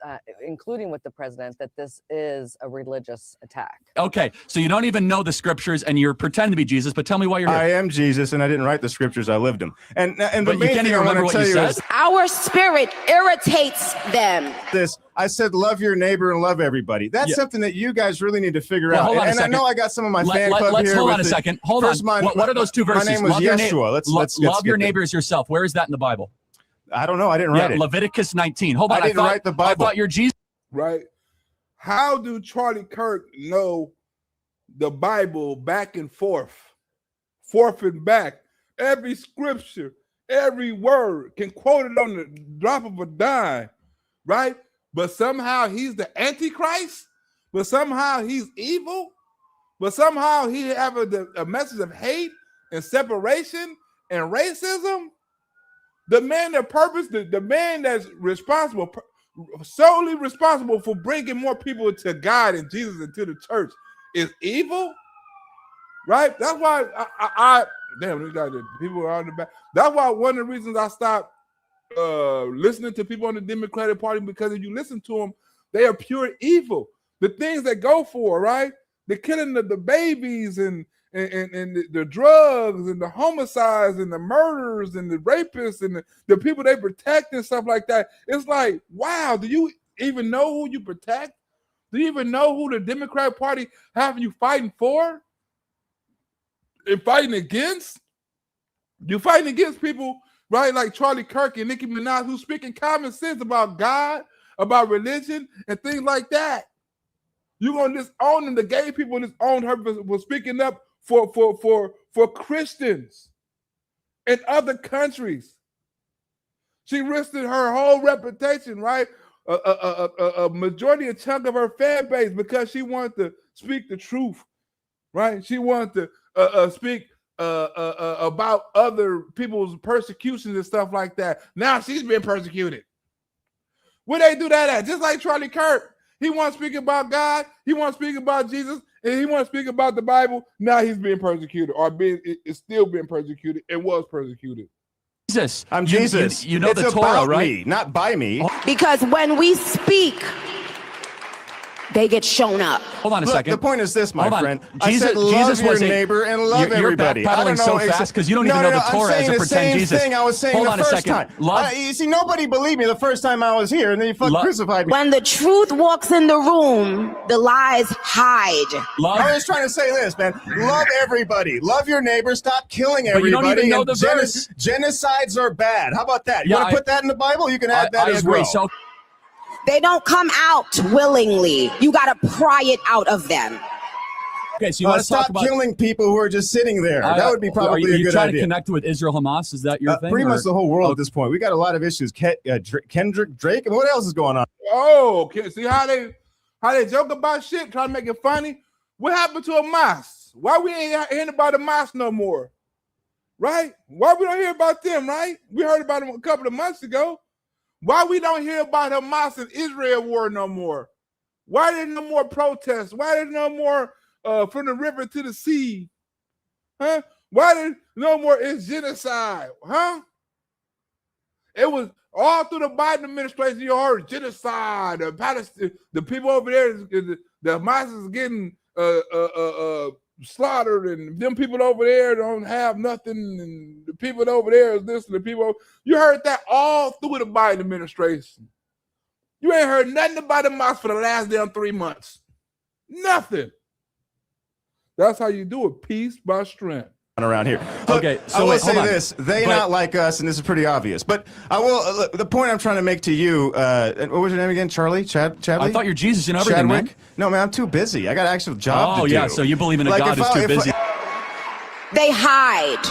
including with the president, that this is a religious attack.
Okay, so you don't even know the scriptures and you're pretending to be Jesus, but tell me why you're here.
I am Jesus, and I didn't write the scriptures, I lived them. And the
you
main
can't
thing
even
I
remember
want to
what
tell
you
you
said?
is
Our spirit irritates them.
this. I said, love your neighbor and love everybody. That's something that you guys really need to figure out.
Hold on a
And I
second.
know I got some of my fan club
let's
here.
hold
with
on a
the-
second. Hold
First,
on. What are those two verses?
My name was
Love your
Yeshua. Let's
love your
skip it.
neighbor as yourself. Where is that in the Bible?
I don't know. I didn't write it.
Leviticus 19. Hold on.
I didn't write the Bible.
I thought you're Jesus.
Right? How do Charlie Kirk know the Bible back and forth and back? Every scripture, every word can quote it on the drop of a dime, right? But somehow he's the Antichrist, but somehow he's evil, but somehow he have a message of hate and separation and racism. The man that purpose, the man that's responsible, solely responsible for bringing more people to God and Jesus and to the church is evil, right? That's why I damn, these guys, people are on the back. That's why one of the reasons I stopped listening to people on the Democratic Party, because if you listen to them, they are pure evil. The things they go for, right? The killing of the babies and the drugs and the homicides and the murders and the rapists and the people they protect and stuff like that. It's like, wow, do you even know who you protect? Do you even know who the Democratic Party have you fighting for and fighting against? You're fighting against people, right, like Charlie Kirk and Nicki Minaj, who's speaking common sense about God, about religion, and things like that. You're going to disown them. The gay people disowned her for speaking up for Christians in other countries. She risked her whole reputation, right? A majority, a chunk of her fan base, because she wanted to speak the truth, right? She wanted to speak about other people's persecutions and stuff like that. Now she's being persecuted. Where they do that at? Just like Charlie Kirk. He wants to speak about God. He wants to speak about Jesus. And he wants to speak about the Bible. Now he's being persecuted, or is still being persecuted and was persecuted.
Jesus.
I'm Jesus.
You know
it's
the Torah,
about
right?
me, not by me.
Because when we speak, they get shown up.
Hold on a
Look,
second.
the point is this, my friend.
Jesus,
I said love
Jesus
your
was
neighbor and love
you're
everybody. I
backpedaling
don't know
so fast because you don't even know the Torah as a
I'm saying
pretend
the same
Jesus.
thing I was saying
Hold
the
on a
first
second.
time. You see, nobody believed me the first time I was here, and then you crucified me.
When the truth walks in the room, the lies hide.
I was trying to say this, man. Love everybody. Love your neighbor. Stop killing
But you don't
everybody.
even know
And
the verse.
genocides are bad. How about that? You
Yeah,
want to put that in the Bible? You can add that
I
as
agree.
well.
So
They don't come out willingly. You got to pry it out of them.
okay, so you want to
stop
talk about
killing people who are just sitting there. That would be probably
are
a
you
good
trying
idea.
to connect with Israel Hamas? Is that your thing?
Pretty
or-
much the whole world at this point. We got a lot of issues. Kendrick, Drake, and what else is going on?
Oh, okay. See how they joke about shit, try to make it funny? What happened to Hamas? Why we ain't hearing about Hamas no more? Right? Why we don't hear about them, right? We heard about them a couple of months ago. Why we don't hear about Hamas and Israel war no more? Why there's no more protests? Why there's no more from the river to the sea? Huh? Why did no more? It's genocide, huh? It was all through the Biden administration. You heard genocide. The people over there, the Hamas is getting slaughtered, and them people over there don't have nothing, and the people over there is this, and the people. You heard that all through the Biden administration. You ain't heard nothing about the Hamas for the last damn 3 months. Nothing. That's how you do it. Peace by strength.
Around here.
Okay, so
I will
wait,
say
hold on.
this: they not like us, and this is pretty obvious. But I will. The point I'm trying to make to you. What was your name again? Charlie? Chadley?
I thought you're Jesus and everything, man.
No, man, I'm too busy. I got an actual job to do.
Oh yeah, so you believe in a God who's too busy.
They hide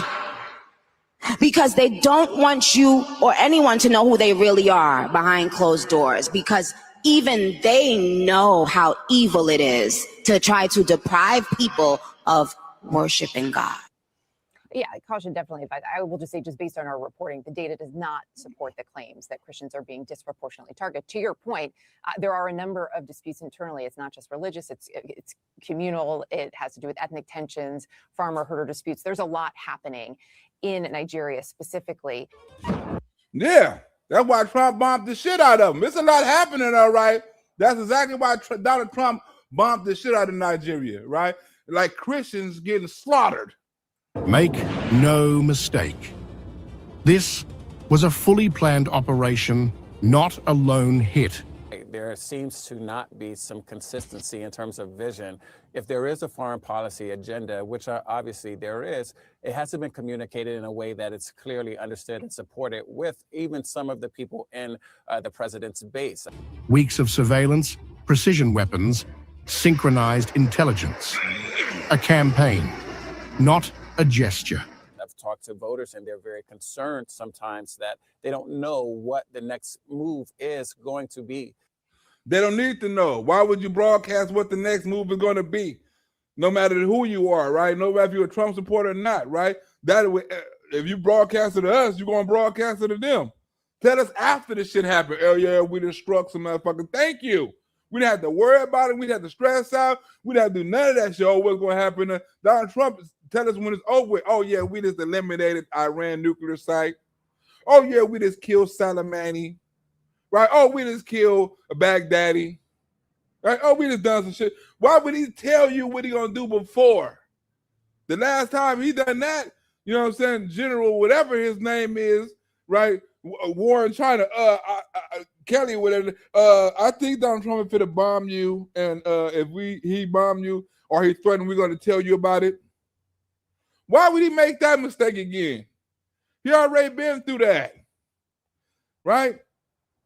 because they don't want you or anyone to know who they really are behind closed doors, because even they know how evil it is to try to deprive people of worshiping God.
Yeah, caution definitely advised. I will just say, just based on our reporting, the data does not support the claims that Christians are being disproportionately targeted. To your point, there are a number of disputes internally. It's not just religious, it's communal. It has to do with ethnic tensions, farmer-herder disputes. There's a lot happening in Nigeria specifically.
Yeah, that's why Trump bombed the shit out of them. It's a lot happening, all right. That's exactly why Donald Trump bombed the shit out of Nigeria, right? Like Christians getting slaughtered.
Make no mistake. This was a fully planned operation, not a lone hit.
There seems to not be some consistency in terms of vision. If there is a foreign policy agenda, which obviously there is, it hasn't been communicated in a way that it's clearly understood and supported with even some of the people in the president's base.
Weeks of surveillance, precision weapons, synchronized intelligence. A campaign, not a gesture.
I've talked to voters and they're very concerned sometimes that they don't know what the next move is going to be.
They don't need to know. Why would you broadcast what the next move is going to be? No matter who you are, right? No matter if you're a Trump supporter or not, right? If you broadcast it to us, you're going to broadcast it to them. Tell us after this shit happened. Oh, yeah, we just struck some motherfuckers. Thank you. We didn't have to worry about it. We didn't have to stress out. We didn't have to do none of that shit. Oh, what's going to happen? Donald Trump tell us when it's over with. Oh, yeah, we just eliminated Iran nuclear site. Oh, yeah, we just killed Soleimani. Right? Oh, we just killed Baghdadi. Right? Oh, we just done some shit. Why would he tell you what he going to do before? The last time he done that, you know what I'm saying, General, whatever his name is, right? War in China, Kelly, whatever. I think Donald Trump is finna bomb you, and if he bomb you or he threatened, we're going to tell you about it. Why would he make that mistake again? He already been through that, right?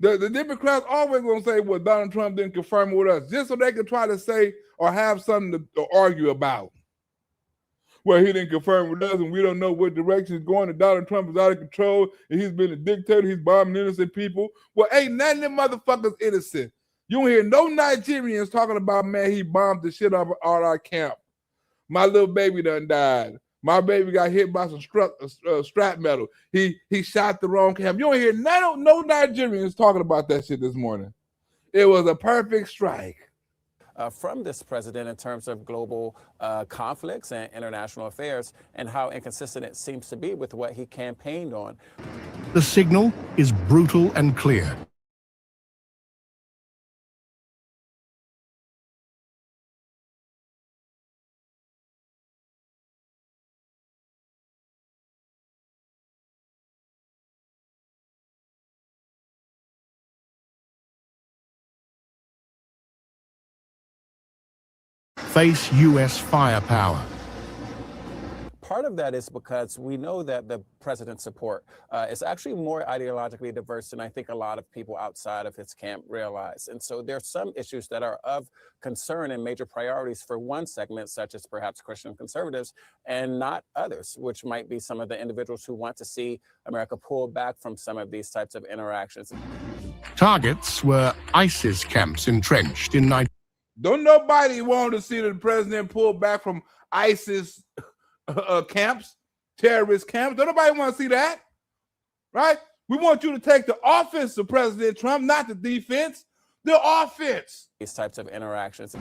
The Democrats always going to say, well, Donald Trump didn't confirm it with us, just so they can try to say or have something to argue about. Well, he didn't confirm with us, and we don't know what direction he's going, and Donald Trump is out of control, and he's been a dictator, he's bombing innocent people. Well, ain't none of them motherfuckers innocent. You don't hear no Nigerians talking about, man, he bombed the shit out of our camp. My little baby done died. My baby got hit by some strap metal. He shot the wrong camp. You don't hear no Nigerians talking about that shit this morning. It was a perfect strike.
From this president in terms of global conflicts and international affairs, and how inconsistent it seems to be with what he campaigned on.
The signal is brutal and clear. Face U.S. firepower.
Part of that is because we know that the president's support is actually more ideologically diverse than I think a lot of people outside of his camp realize. And so there's some issues that are of concern and major priorities for one segment, such as perhaps Christian conservatives, and not others, which might be some of the individuals who want to see America pull back from some of these types of interactions.
Targets were ISIS camps entrenched in Nigeria.
Don't nobody want to see the president pull back from ISIS camps, terrorist camps. Don't nobody want to see that, right? We want you to take the offense of President Trump, not the defense, the offense.
These types of interactions.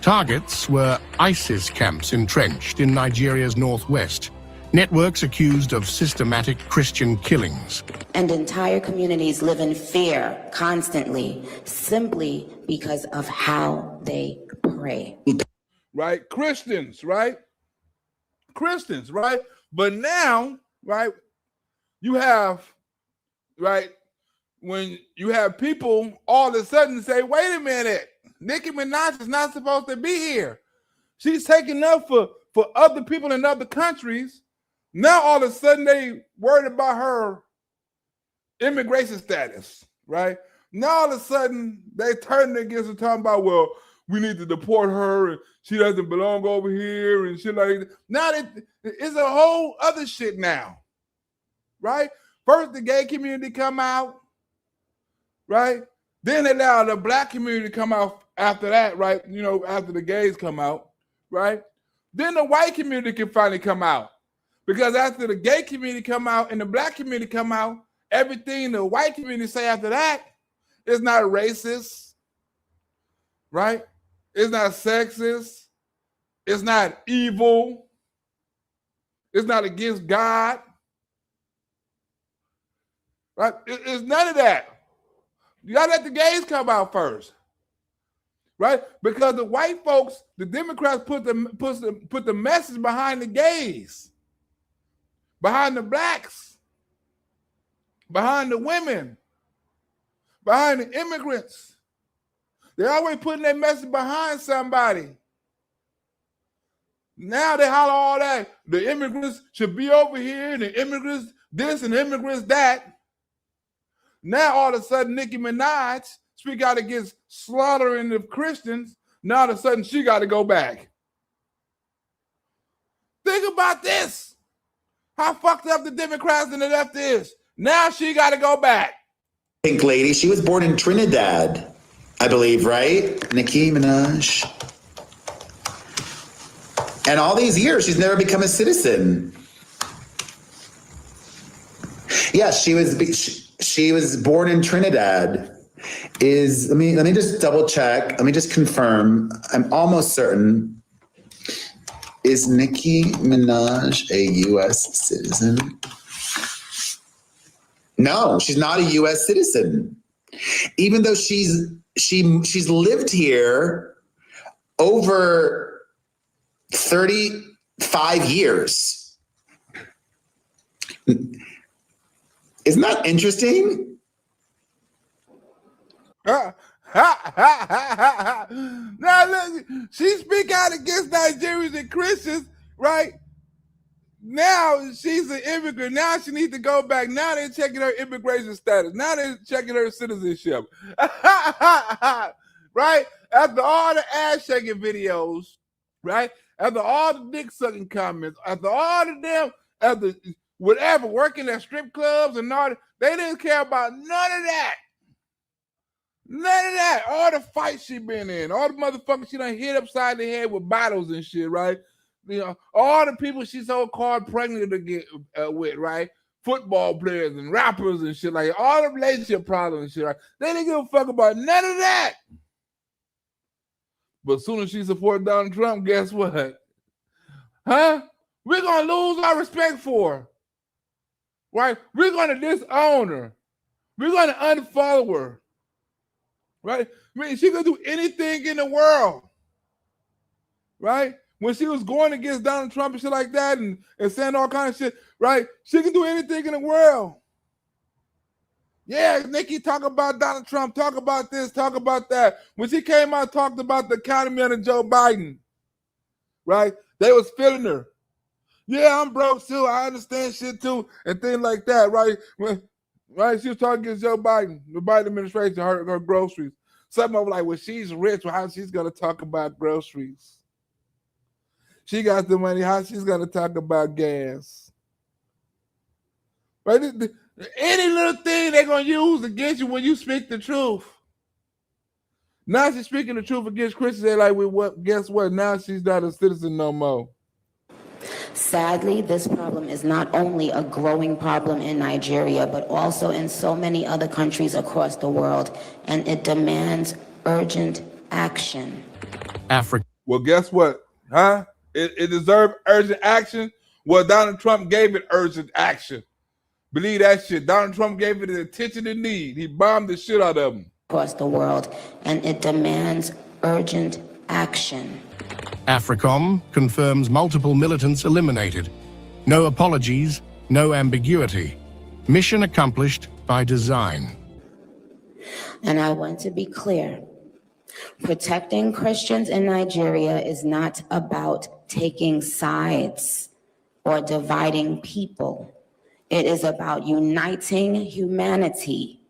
Targets were ISIS camps entrenched in Nigeria's northwest, networks accused of systematic Christian killings.
And entire communities live in fear constantly, simply because of how they pray.
Right? Christians, right? Christians, right? But now, right, you have, right, when you have people all of a sudden say, wait a minute, Nicki Minaj is not supposed to be here. She's taking up for other people in other countries. Now all of a sudden they worried about her immigration status, right? Now all of a sudden they turn against her, talking about, well, we need to deport her and she doesn't belong over here and shit like that. Now it's a whole other shit now, right? First the gay community come out, right? Then they allow the black community to come out after that, right? You know, after the gays come out, right? Then the white community can finally come out. Because after the gay community come out and the black community come out, everything the white community say after that is not racist, right? It's not sexist. It's not evil. It's not against God, right? It's none of that. You gotta let the gays come out first, right? Because the white folks, the Democrats put the message behind the gays, behind the blacks, behind the women, behind the immigrants. They're always putting their message behind somebody. Now they holler all that. The immigrants should be over here, and the immigrants this and the immigrants that. Now all of a sudden Nicki Minaj speak out against slaughtering of Christians. Now all of a sudden she got to go back. Think about this. How fucked up the Democrats and the left is. Now she got to go back.
Pink lady, she was born in Trinidad, I believe, right? Nicki Minaj. And all these years, she's never become a citizen. Yeah, she was born in Trinidad. Let me just double check. Let me just confirm. I'm almost certain. Is Nicki Minaj a U.S. citizen? No, she's not a U.S. citizen. Even though she's lived here over 35 years. Isn't that interesting?
Now look, she speak out against Nigerians and Christians, right? Now she's an immigrant. Now she needs to go back. Now they're checking her immigration status. Now they're checking her citizenship. Right? After all the ass shaking videos, right? After all the dick sucking comments, after all the damn, after whatever, working at strip clubs and all that, they didn't care about none of that. None of that. All the fights she been in, all the motherfuckers she done hit upside the head with bottles and shit, right? You know, all the people she's so called pregnant to get with, right? Football players and rappers and shit, like all the relationship problems and shit, right? They didn't give a fuck about none of that. But as soon as she supported Donald Trump, guess what? Huh? We're gonna lose our respect for her. Right? We're gonna disown her. We're gonna unfollow her. Right? I mean, she could do anything in the world. Right? When she was going against Donald Trump and shit like that and saying all kinds of shit, right? She can do anything in the world. Yeah, Nicki, talk about Donald Trump, talk about this, talk about that. When she came out, talked about the economy under Joe Biden, right? They was feeling her. Yeah, I'm broke too. I understand shit too, and things like that, right? Right? She was talking against Joe Biden, the Biden administration, her groceries. Something of like, well, she's rich. Well, how she's gonna talk about groceries? She got the money. How she's gonna talk about gas? Right? Any little thing they're gonna use against you when you speak the truth. Now she's speaking the truth against Christians. They're like, well, what? Guess what? Now she's not a citizen no more.
Sadly, this problem is not only a growing problem in Nigeria, but also in so many other countries across the world, and it demands urgent action.
Africa.
Well, guess what? Huh? It deserves urgent action. Well, Donald Trump gave it urgent action. Believe that shit. Donald Trump gave it the attention it need. He bombed the shit out of them.
Across the world, and it demands urgent action.
AFRICOM confirms multiple militants eliminated. No apologies, no ambiguity. Mission accomplished by design.
And I want to be clear. Protecting Christians in Nigeria is not about taking sides or dividing people. It is about uniting humanity.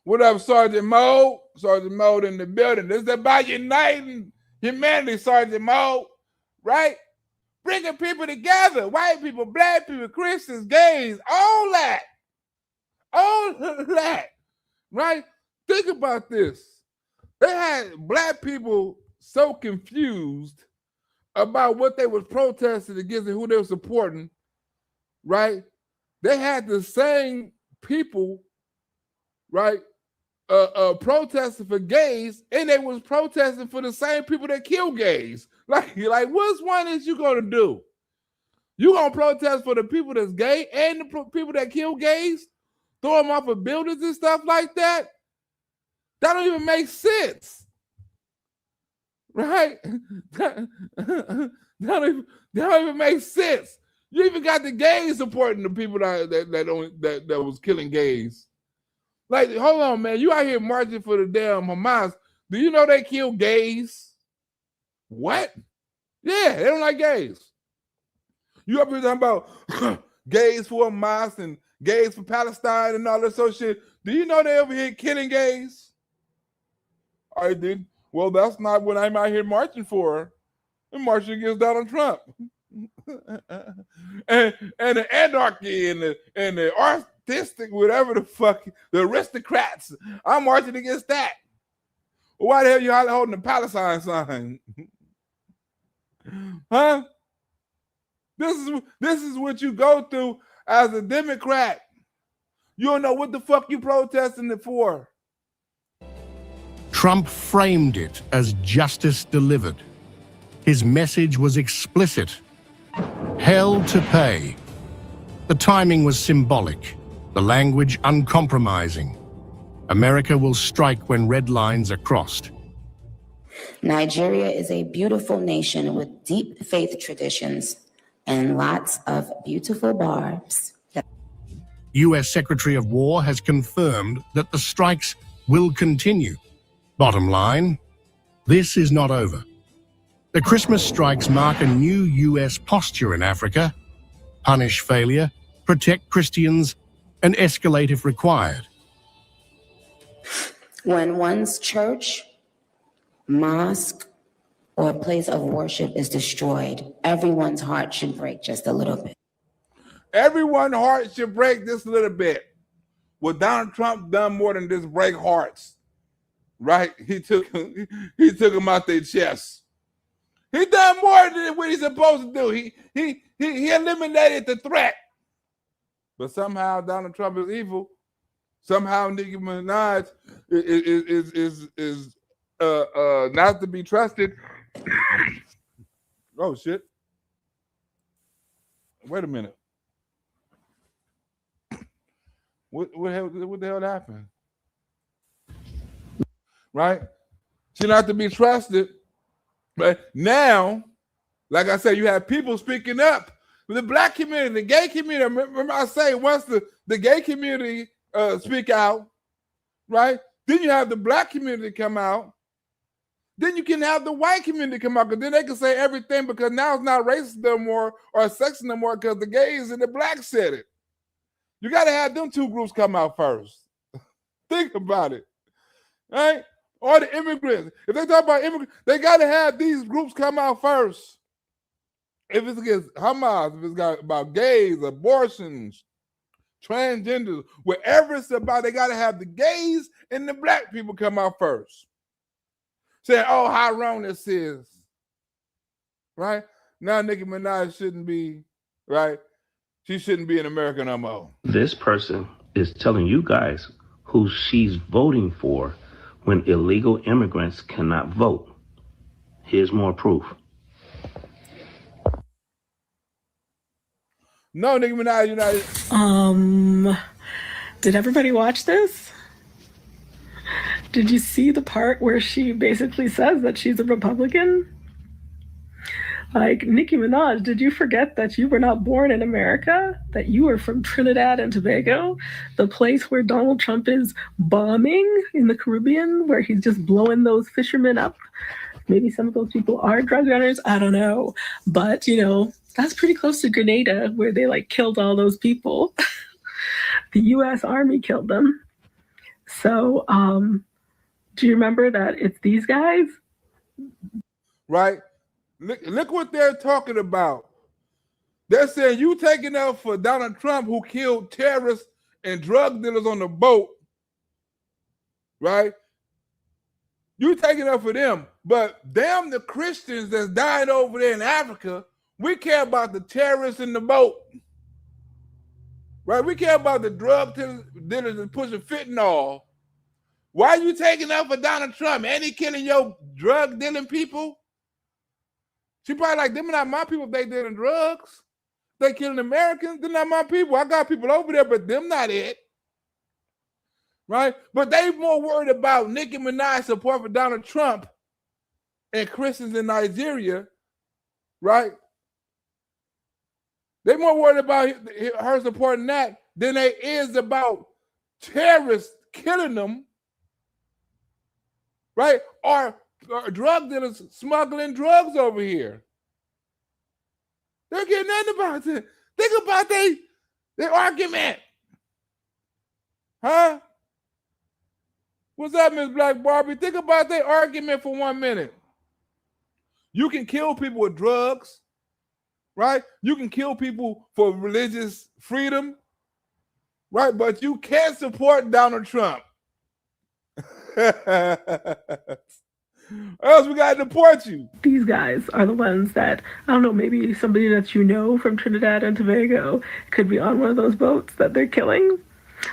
What up, Sergeant Mo? Sergeant Mo in the building. This is about uniting humanity, Sergeant Mo. Right? Bringing people together. White people, black people, Christians, gays, all that. All that. Right? Think about this. They had black people so confused about what they was protesting against and who they were supporting, right? They had the same people, right, protesting for gays, and they was protesting for the same people that kill gays. Like what's one is you gonna do? You gonna protest for the people that's gay and the people that kill gays? Throw them off of buildings and stuff like that? That don't even make sense, right? That don't even make sense. You even got the gays supporting the people that was killing gays. Like, hold on, man. You out here marching for the damn Hamas. Do you know they kill gays? What? Yeah, they don't like gays. You up here talking about gays for Hamas and gays for Palestine and all that sort of shit. Do you know they over here killing gays? I did. Well, that's not what I'm out here marching for. I'm marching against Donald Trump. and the anarchy and the artistic, whatever the fuck, the aristocrats. I'm marching against that. Well, why the hell you holding the Palestine sign? Huh? This is what you go through as a Democrat. You don't know what the fuck you protesting it for.
Trump framed it as justice delivered. His message was explicit. Hell to pay. The timing was symbolic, the language uncompromising. America will strike when red lines are crossed.
Nigeria is a beautiful nation with deep faith traditions and lots of beautiful barbs.
U.S. Secretary of War has confirmed that the strikes will continue. Bottom line, this is not over. The Christmas strikes mark a new U.S. posture in Africa: punish failure, protect Christians, and escalate if required.
When one's church, mosque, or place of worship is destroyed, everyone's heart should break just a little bit.
Everyone's heart should break just a little bit. Well, Donald Trump done more than just break hearts, right? He took them out their chests. He done more than what he's supposed to do. He eliminated the threat. But somehow Donald Trump is evil. Somehow Nicki Minaj is not to be trusted. Oh shit! Wait a minute. What the hell happened? Right? She's not to be trusted. But now, like I said, you have people speaking up. The black community, the gay community. Remember I say once the gay community speak out, right? Then you have the black community come out. Then you can have the white community come out, because then they can say everything, because now it's not racist no more or sexist no more, because the gays and the blacks said it. You got to have them two groups come out first. Think about it, right? Or the immigrants. If they talk about immigrants, they got to have these groups come out first. If it's against Hamas, if it's about gays, abortions, transgenders, whatever it's about, they got to have the gays and the black people come out first. Saying, oh, how wrong this is. Right? Now Nicki Minaj shouldn't be, right? She shouldn't be in America no more.
This person is telling you guys who she's voting for when illegal immigrants cannot vote. Here's more proof.
No, Nicki Minaj United.
Did everybody watch this? Did you see the part where she basically says that she's a Republican? Like, Nicki Minaj, did you forget that you were not born in America? That you were from Trinidad and Tobago, the place where Donald Trump is bombing in the Caribbean, where he's just blowing those fishermen up? Maybe some of those people are drug runners. I don't know. But, you know, that's pretty close to Grenada, where they like killed all those people. The U.S. Army killed them. So, do you remember that it's these guys?
Right? Look what they're talking about. They're saying you taking up for Donald Trump, who killed terrorists and drug dealers on the boat, right? You taking up for them, but damn the Christians that's dying over there in Africa, we care about the terrorists in the boat, right? We care about the drug dealers and pushing fentanyl. Why are you taking up for Donald Trump? Ain't he killing your drug dealing people? She probably like, them are not my people if they dealing drugs. They killing Americans, they're not my people. I got people over there, but them not it. Right? But they more worried about Nicki Minaj support for Donald Trump and Christians in Nigeria, right? They more worried about her supporting that than they is about terrorists killing them, right? Or drug dealers smuggling drugs over here. They're getting nothing about it. Think about their argument. Huh? What's up, Miss Black Barbie? Think about their argument for 1 minute. You can kill people with drugs, right? You can kill people for religious freedom, right? But you can't support Donald Trump. Or else we gotta deport you.
These guys are the ones that, I don't know, maybe somebody that you know from Trinidad and Tobago could be on one of those boats that they're killing.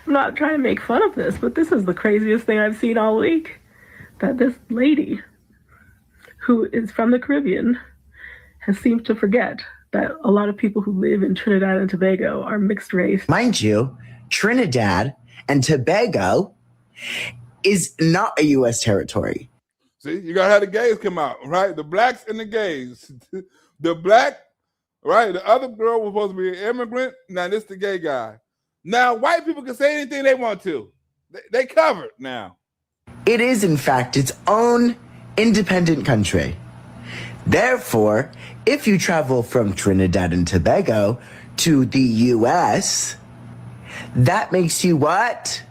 I'm not trying to make fun of this, but this is the craziest thing I've seen all week. That this lady who is from the Caribbean has seemed to forget that a lot of people who live in Trinidad and Tobago are mixed race.
Mind you, Trinidad and Tobago is not a U.S. territory.
See, you gotta have the gays come out, right? The blacks and the gays. The black, right? The other girl was supposed to be an immigrant. Now this the gay guy. Now white people can say anything they want to. They covered now.
It is, in fact, its own independent country. Therefore, if you travel from Trinidad and Tobago to the U.S., that makes you what?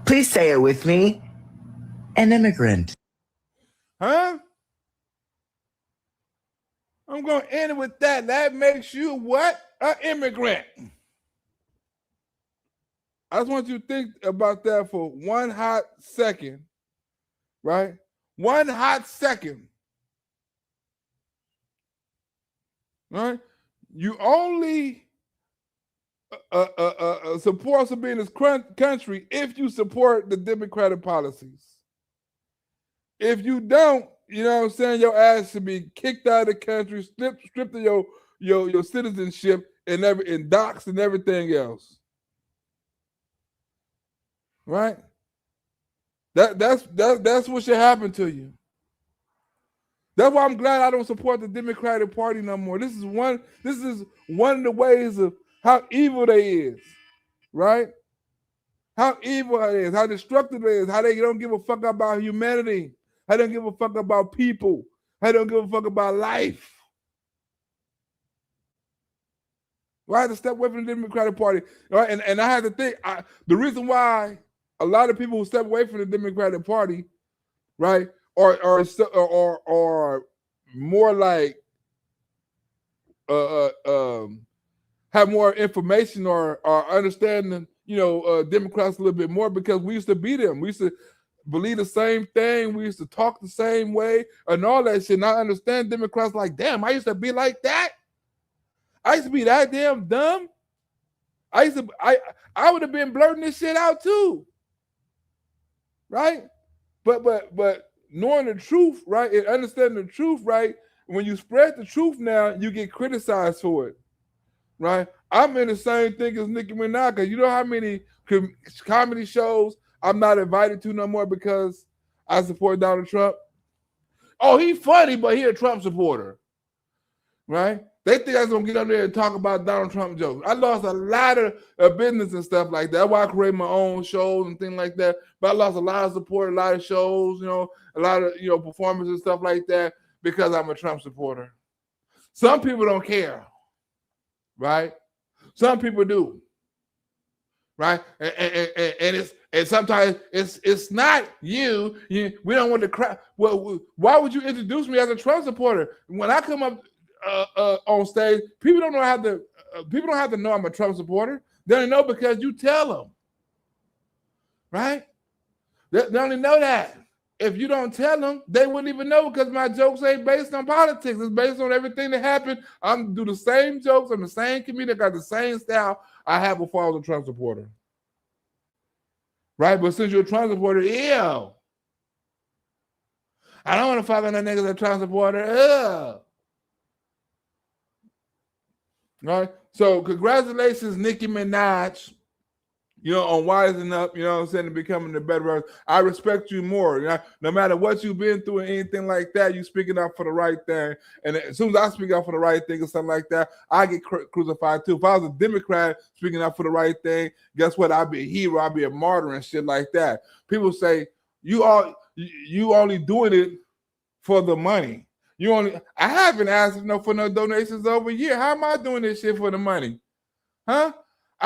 Please say it with me. An immigrant.
Huh? I'm going to end it with that. That makes you what? An immigrant. I just want you to think about that for 1 hot second, right? 1 hot second. Right? You only support us to be in this country if you support the Democratic policies. If you don't, you know what I'm saying, your ass should be kicked out of the country, stripped of your citizenship and doxxed and everything else. Right? That's what should happen to you. That's why I'm glad I don't support the Democratic Party no more. This is one of the ways of how evil they is, right? How evil it is, how destructive it is, how they don't give a fuck about humanity, how they don't give a fuck about people, how they don't give a fuck about life. Well, I had to step away from the Democratic Party, right? And I had to think, the reason why a lot of people who step away from the Democratic Party, right, or more like have more information or understanding, Democrats a little bit more, because we used to be them. We used to believe the same thing. We used to talk the same way and all that shit. And I understand Democrats like, damn, I used to be like that. I used to be that damn dumb. I would have been blurting this shit out too. Right? But knowing the truth, right, and understanding the truth, right, when you spread the truth now, you get criticized for it. right? I'm in the same thing as Nicki Minaj. Cause you know how many comedy shows I'm not invited to no more because I support Donald Trump? Oh, he's funny, but he a Trump supporter, right? They think I was gonna get up there and talk about Donald Trump jokes. I lost a lot of business and stuff like that. That's why I create my own shows and things like that. But I lost a lot of support, a lot of shows, a lot of performances and stuff like that because I'm a Trump supporter. Some people don't care, right? Some people do, right? And sometimes it's not you. We don't want to cry. Well, why would you introduce me as a Trump supporter when I come up on stage? People don't have to know I'm a Trump supporter. They only know because you tell them, right? They only know that. If you don't tell them, they wouldn't even know because my jokes ain't based on politics. It's based on everything that happened. I'm do the same jokes. I'm the same comedian. I got the same style I had before I was a Trump supporter. Right? But since you're a Trump supporter, ew. I don't want to fuck on that nigga as a Trump supporter. Ew. Right? So congratulations, Nicki Minaj. On wising up, and becoming the better person. I respect you more. No matter what you've been through and anything like that, you speaking up for the right thing. And as soon as I speak up for the right thing or something like that, I get crucified too. If I was a Democrat speaking up for the right thing, guess what? I'd be a hero. I'd be a martyr and shit like that. People say, you only doing it for the money. I haven't asked for no donations over a year. How am I doing this shit for the money? Huh?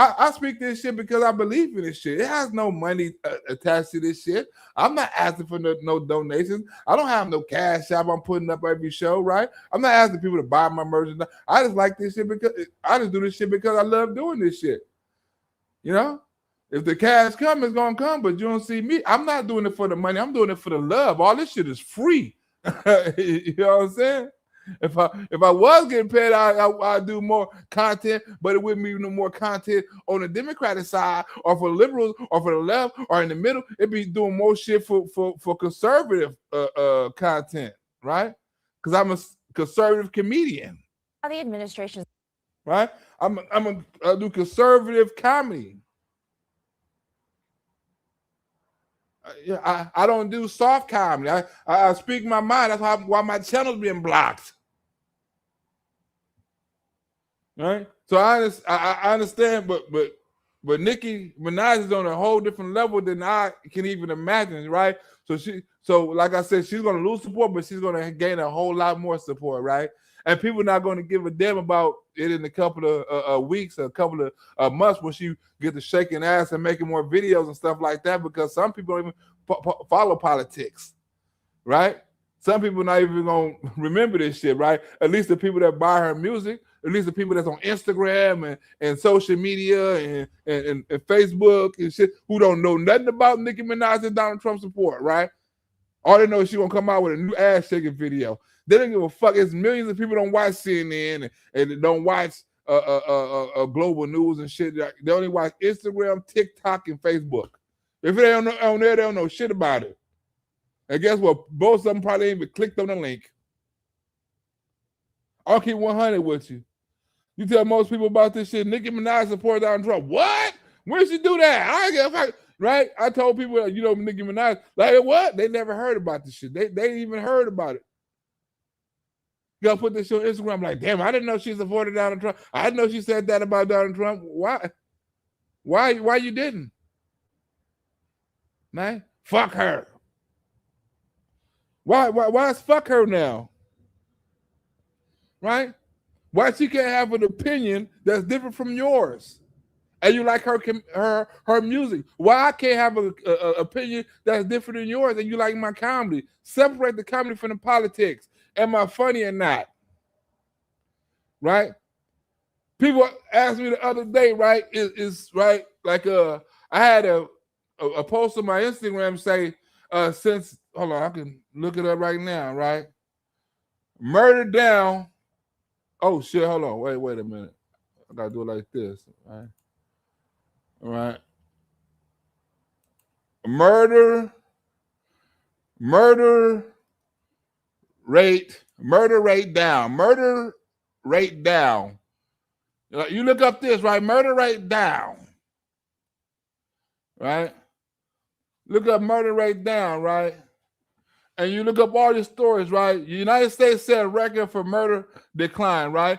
I speak this shit because I believe in this shit. It has no money attached to this shit. I'm not asking for no donations. I don't have no cash app I'm putting up every show, right? I'm not asking people to buy my merchandise. I just like this shit because I just do this shit because I love doing this shit. If the cash comes, it's gonna come, but you don't see me. I'm not doing it for the money. I'm doing it for the love. All this shit is free. You know what I'm saying? If I was getting paid, I'd do more content, but it wouldn't be no more content on the Democratic side or for liberals or for the left or in the middle. It'd be doing more shit for conservative content, right? Because I'm a conservative comedian.
The administration,
right? I do conservative comedy. I don't do soft comedy. I speak my mind. That's why my channel's being blocked. Right? So I understand, but Nicki Minaj is on a whole different level than I can even imagine, right? So like I said, she's gonna lose support, but she's gonna gain a whole lot more support, right? And people are not going to give a damn about it in a couple of weeks, a couple of months when she get to shaking ass and making more videos and stuff like that, because some people don't even follow politics, right? Some people not even going to remember this shit, right? At least the people that buy her music, at least the people that's on Instagram and social media and Facebook and shit who don't know nothing about Nicki Minaj and Donald Trump support, right? All they know is she gonna come out with a new ass shaking video. They don't give a fuck. It's millions of people don't watch CNN and don't watch global news and shit. They only watch Instagram, TikTok, and Facebook. If they don't know on there, they don't know shit about it. And guess what? Both of them probably ain't even clicked on the link. I'll keep 100 with you. You tell most people about this shit, Nicki Minaj support Donald Trump. What? Where she do that? I get fuck. Right? I told people, Nicki Minaj, like what? They never heard about this shit. They ain't even heard about it. You gotta put this on Instagram, like, damn, I didn't know she supported Donald Trump. I didn't know she said that about Donald Trump. Why? Why you didn't? Man, fuck her. Why is fuck her now? Right? Why she can't have an opinion that's different from yours? And you like her music. Why I can't have an opinion that's different than yours and you like my comedy? Separate the comedy from the politics. Am I funny or not? Right? People asked me the other day, right? Is right? Like I had a post on my Instagram say, since hold on, I can look it up right now, right? Murder down. Oh shit, hold on. Wait a minute. I gotta do it like this, right? All right. Murder rate down. Murder rate down You look up this, right? Murder rate down. Right? Look up murder rate down, right? And you look up all these stories, right? The United States set record for murder decline, right?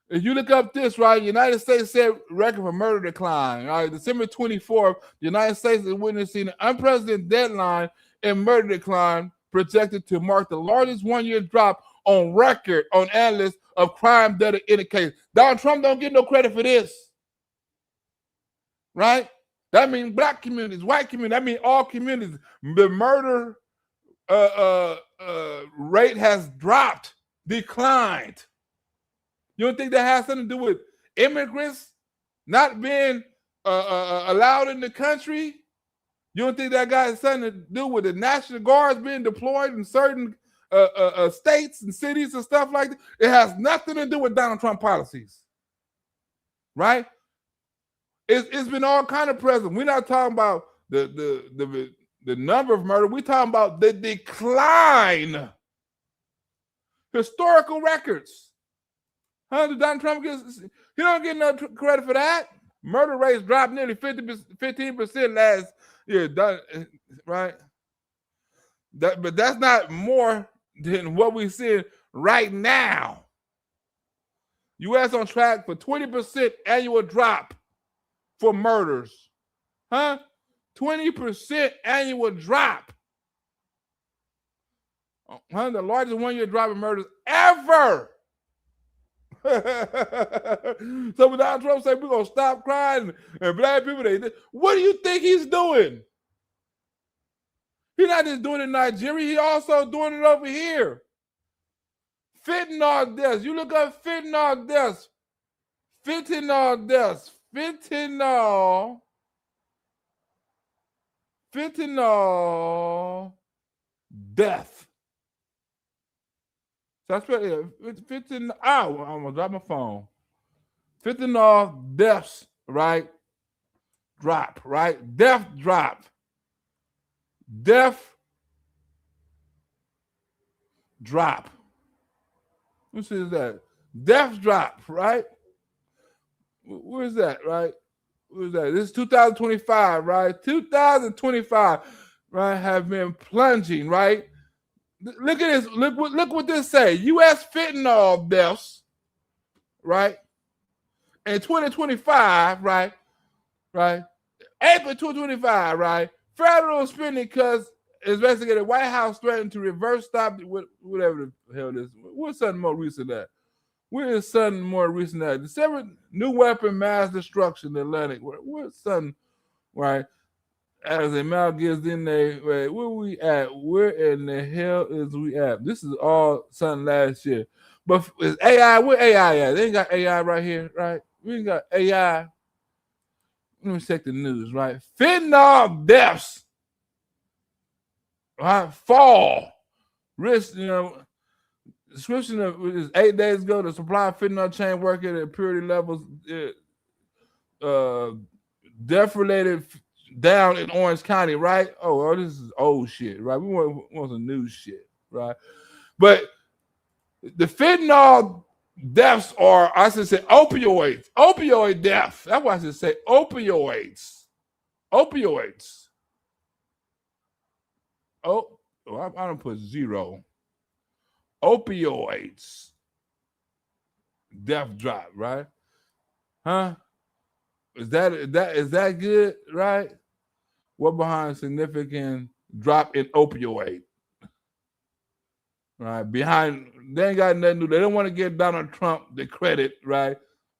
If you look up this, right, United States set record for murder decline, right? December 24th, the United States is witnessing an unprecedented deadline in murder decline projected to mark the largest one-year drop on record on analysts of crime data indicates. Donald Trump don't get no credit for this, right? That means black communities, white communities, that means all communities. The murder rate has dropped, declined. You don't think that has something to do with immigrants not being allowed in the country? You don't think that got something to do with the National Guards being deployed in certain states and cities and stuff like that? It has nothing to do with Donald Trump policies, right? It's been all kind of present. We're not talking about the number of murder. We're talking about the decline. Historical records. Huh? Donald Trump gets, he don't get no credit for that. Murder rates dropped nearly 15% last year, right? But that's not more than what we see right now. U.S. on track for 20% annual drop for murders. Huh? 20% annual drop. Huh? The largest one-year drop in murders ever. So when Donald Trump said we're going to stop crime and black people, what do you think he's doing? He's not just doing it in Nigeria, he's also doing it over here. Fentanyl deaths. You look up fentanyl deaths. Fentanyl deaths. Fentanyl death. So that's what fentanyl. Oh, I'm gonna drop my phone. Fentanyl deaths, right? Drop, right? Death drop. Death drop. What is that? Death drop, right? Where's that, right? Where's that? This is 2025, right? 2025, right? Have been plunging, right? Look at this. Look what this say. U.S. fentanyl deaths, right? In 2025, right? April 2025, right? Federal spending cuts investigated. White House threatened to reverse stop whatever the hell this. What's something more recent that? Where is something more recent that? December new weapon mass destruction in Atlantic. What's something, right? As a mouth gets in there, where we at? Where in the hell is we at? This is all something last year. But is AI, where AI at? They ain't got AI right here, right? We ain't got AI. Let me check the news, right? Fentanyl deaths, right? Fall. Risk, description of is 8 days ago, the supply of fentanyl chain working at purity levels death-related down in Orange County, right? Oh, this is old shit, right? We want some new shit, right? But the fentanyl deaths are, I should say, opioid deaths. That's why I should say opioids. Oh, I don't put zero. Opioids. Death drop, right? Huh? Is that good, right? What behind significant drop in opioid? Right? Behind, they ain't got nothing to do. They don't want to give Donald Trump the credit, right?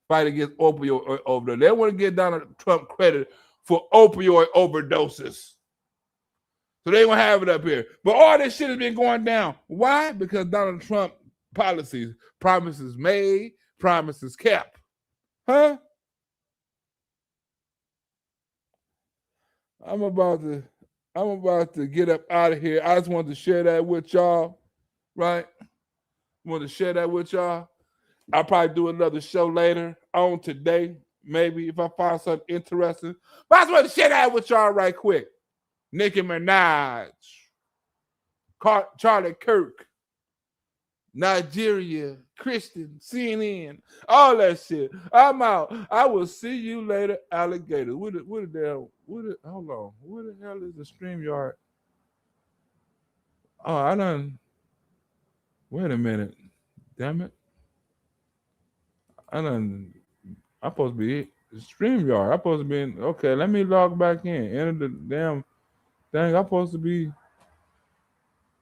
Fight against opioid overdose. They want to give Donald Trump credit for opioid overdoses. So they won't have it up here. But all this shit has been going down. Why? Because Donald Trump policies, promises made, promises kept. Huh? I'm about to get up out of here. I just wanted to share that with y'all, right? Want to share that with y'all. I'll probably do another show later on today, maybe if I find something interesting. But I just want to share that with y'all right quick. Nicki Minaj, Charlie Kirk, Nigeria Christian, CNN, all that shit. I'm out. I will see you later, alligator. Hold on. What the hell is the StreamYard? Oh, wait a minute. Damn it. I'm supposed to be StreamYard. I'm supposed to be in. Okay, let me log back in. Enter the damn thing. I'm supposed to be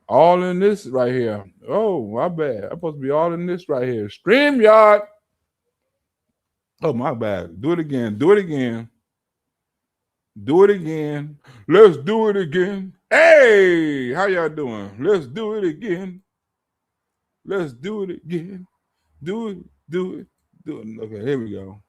all in this right here. Oh, my bad. I'm supposed to be all in this right here. StreamYard. Oh, my bad. Do it again. Do it again. Do it again. Let's do it again. Hey, how y'all doing? Let's do it again. Let's do it again. Do it. Okay, here we go.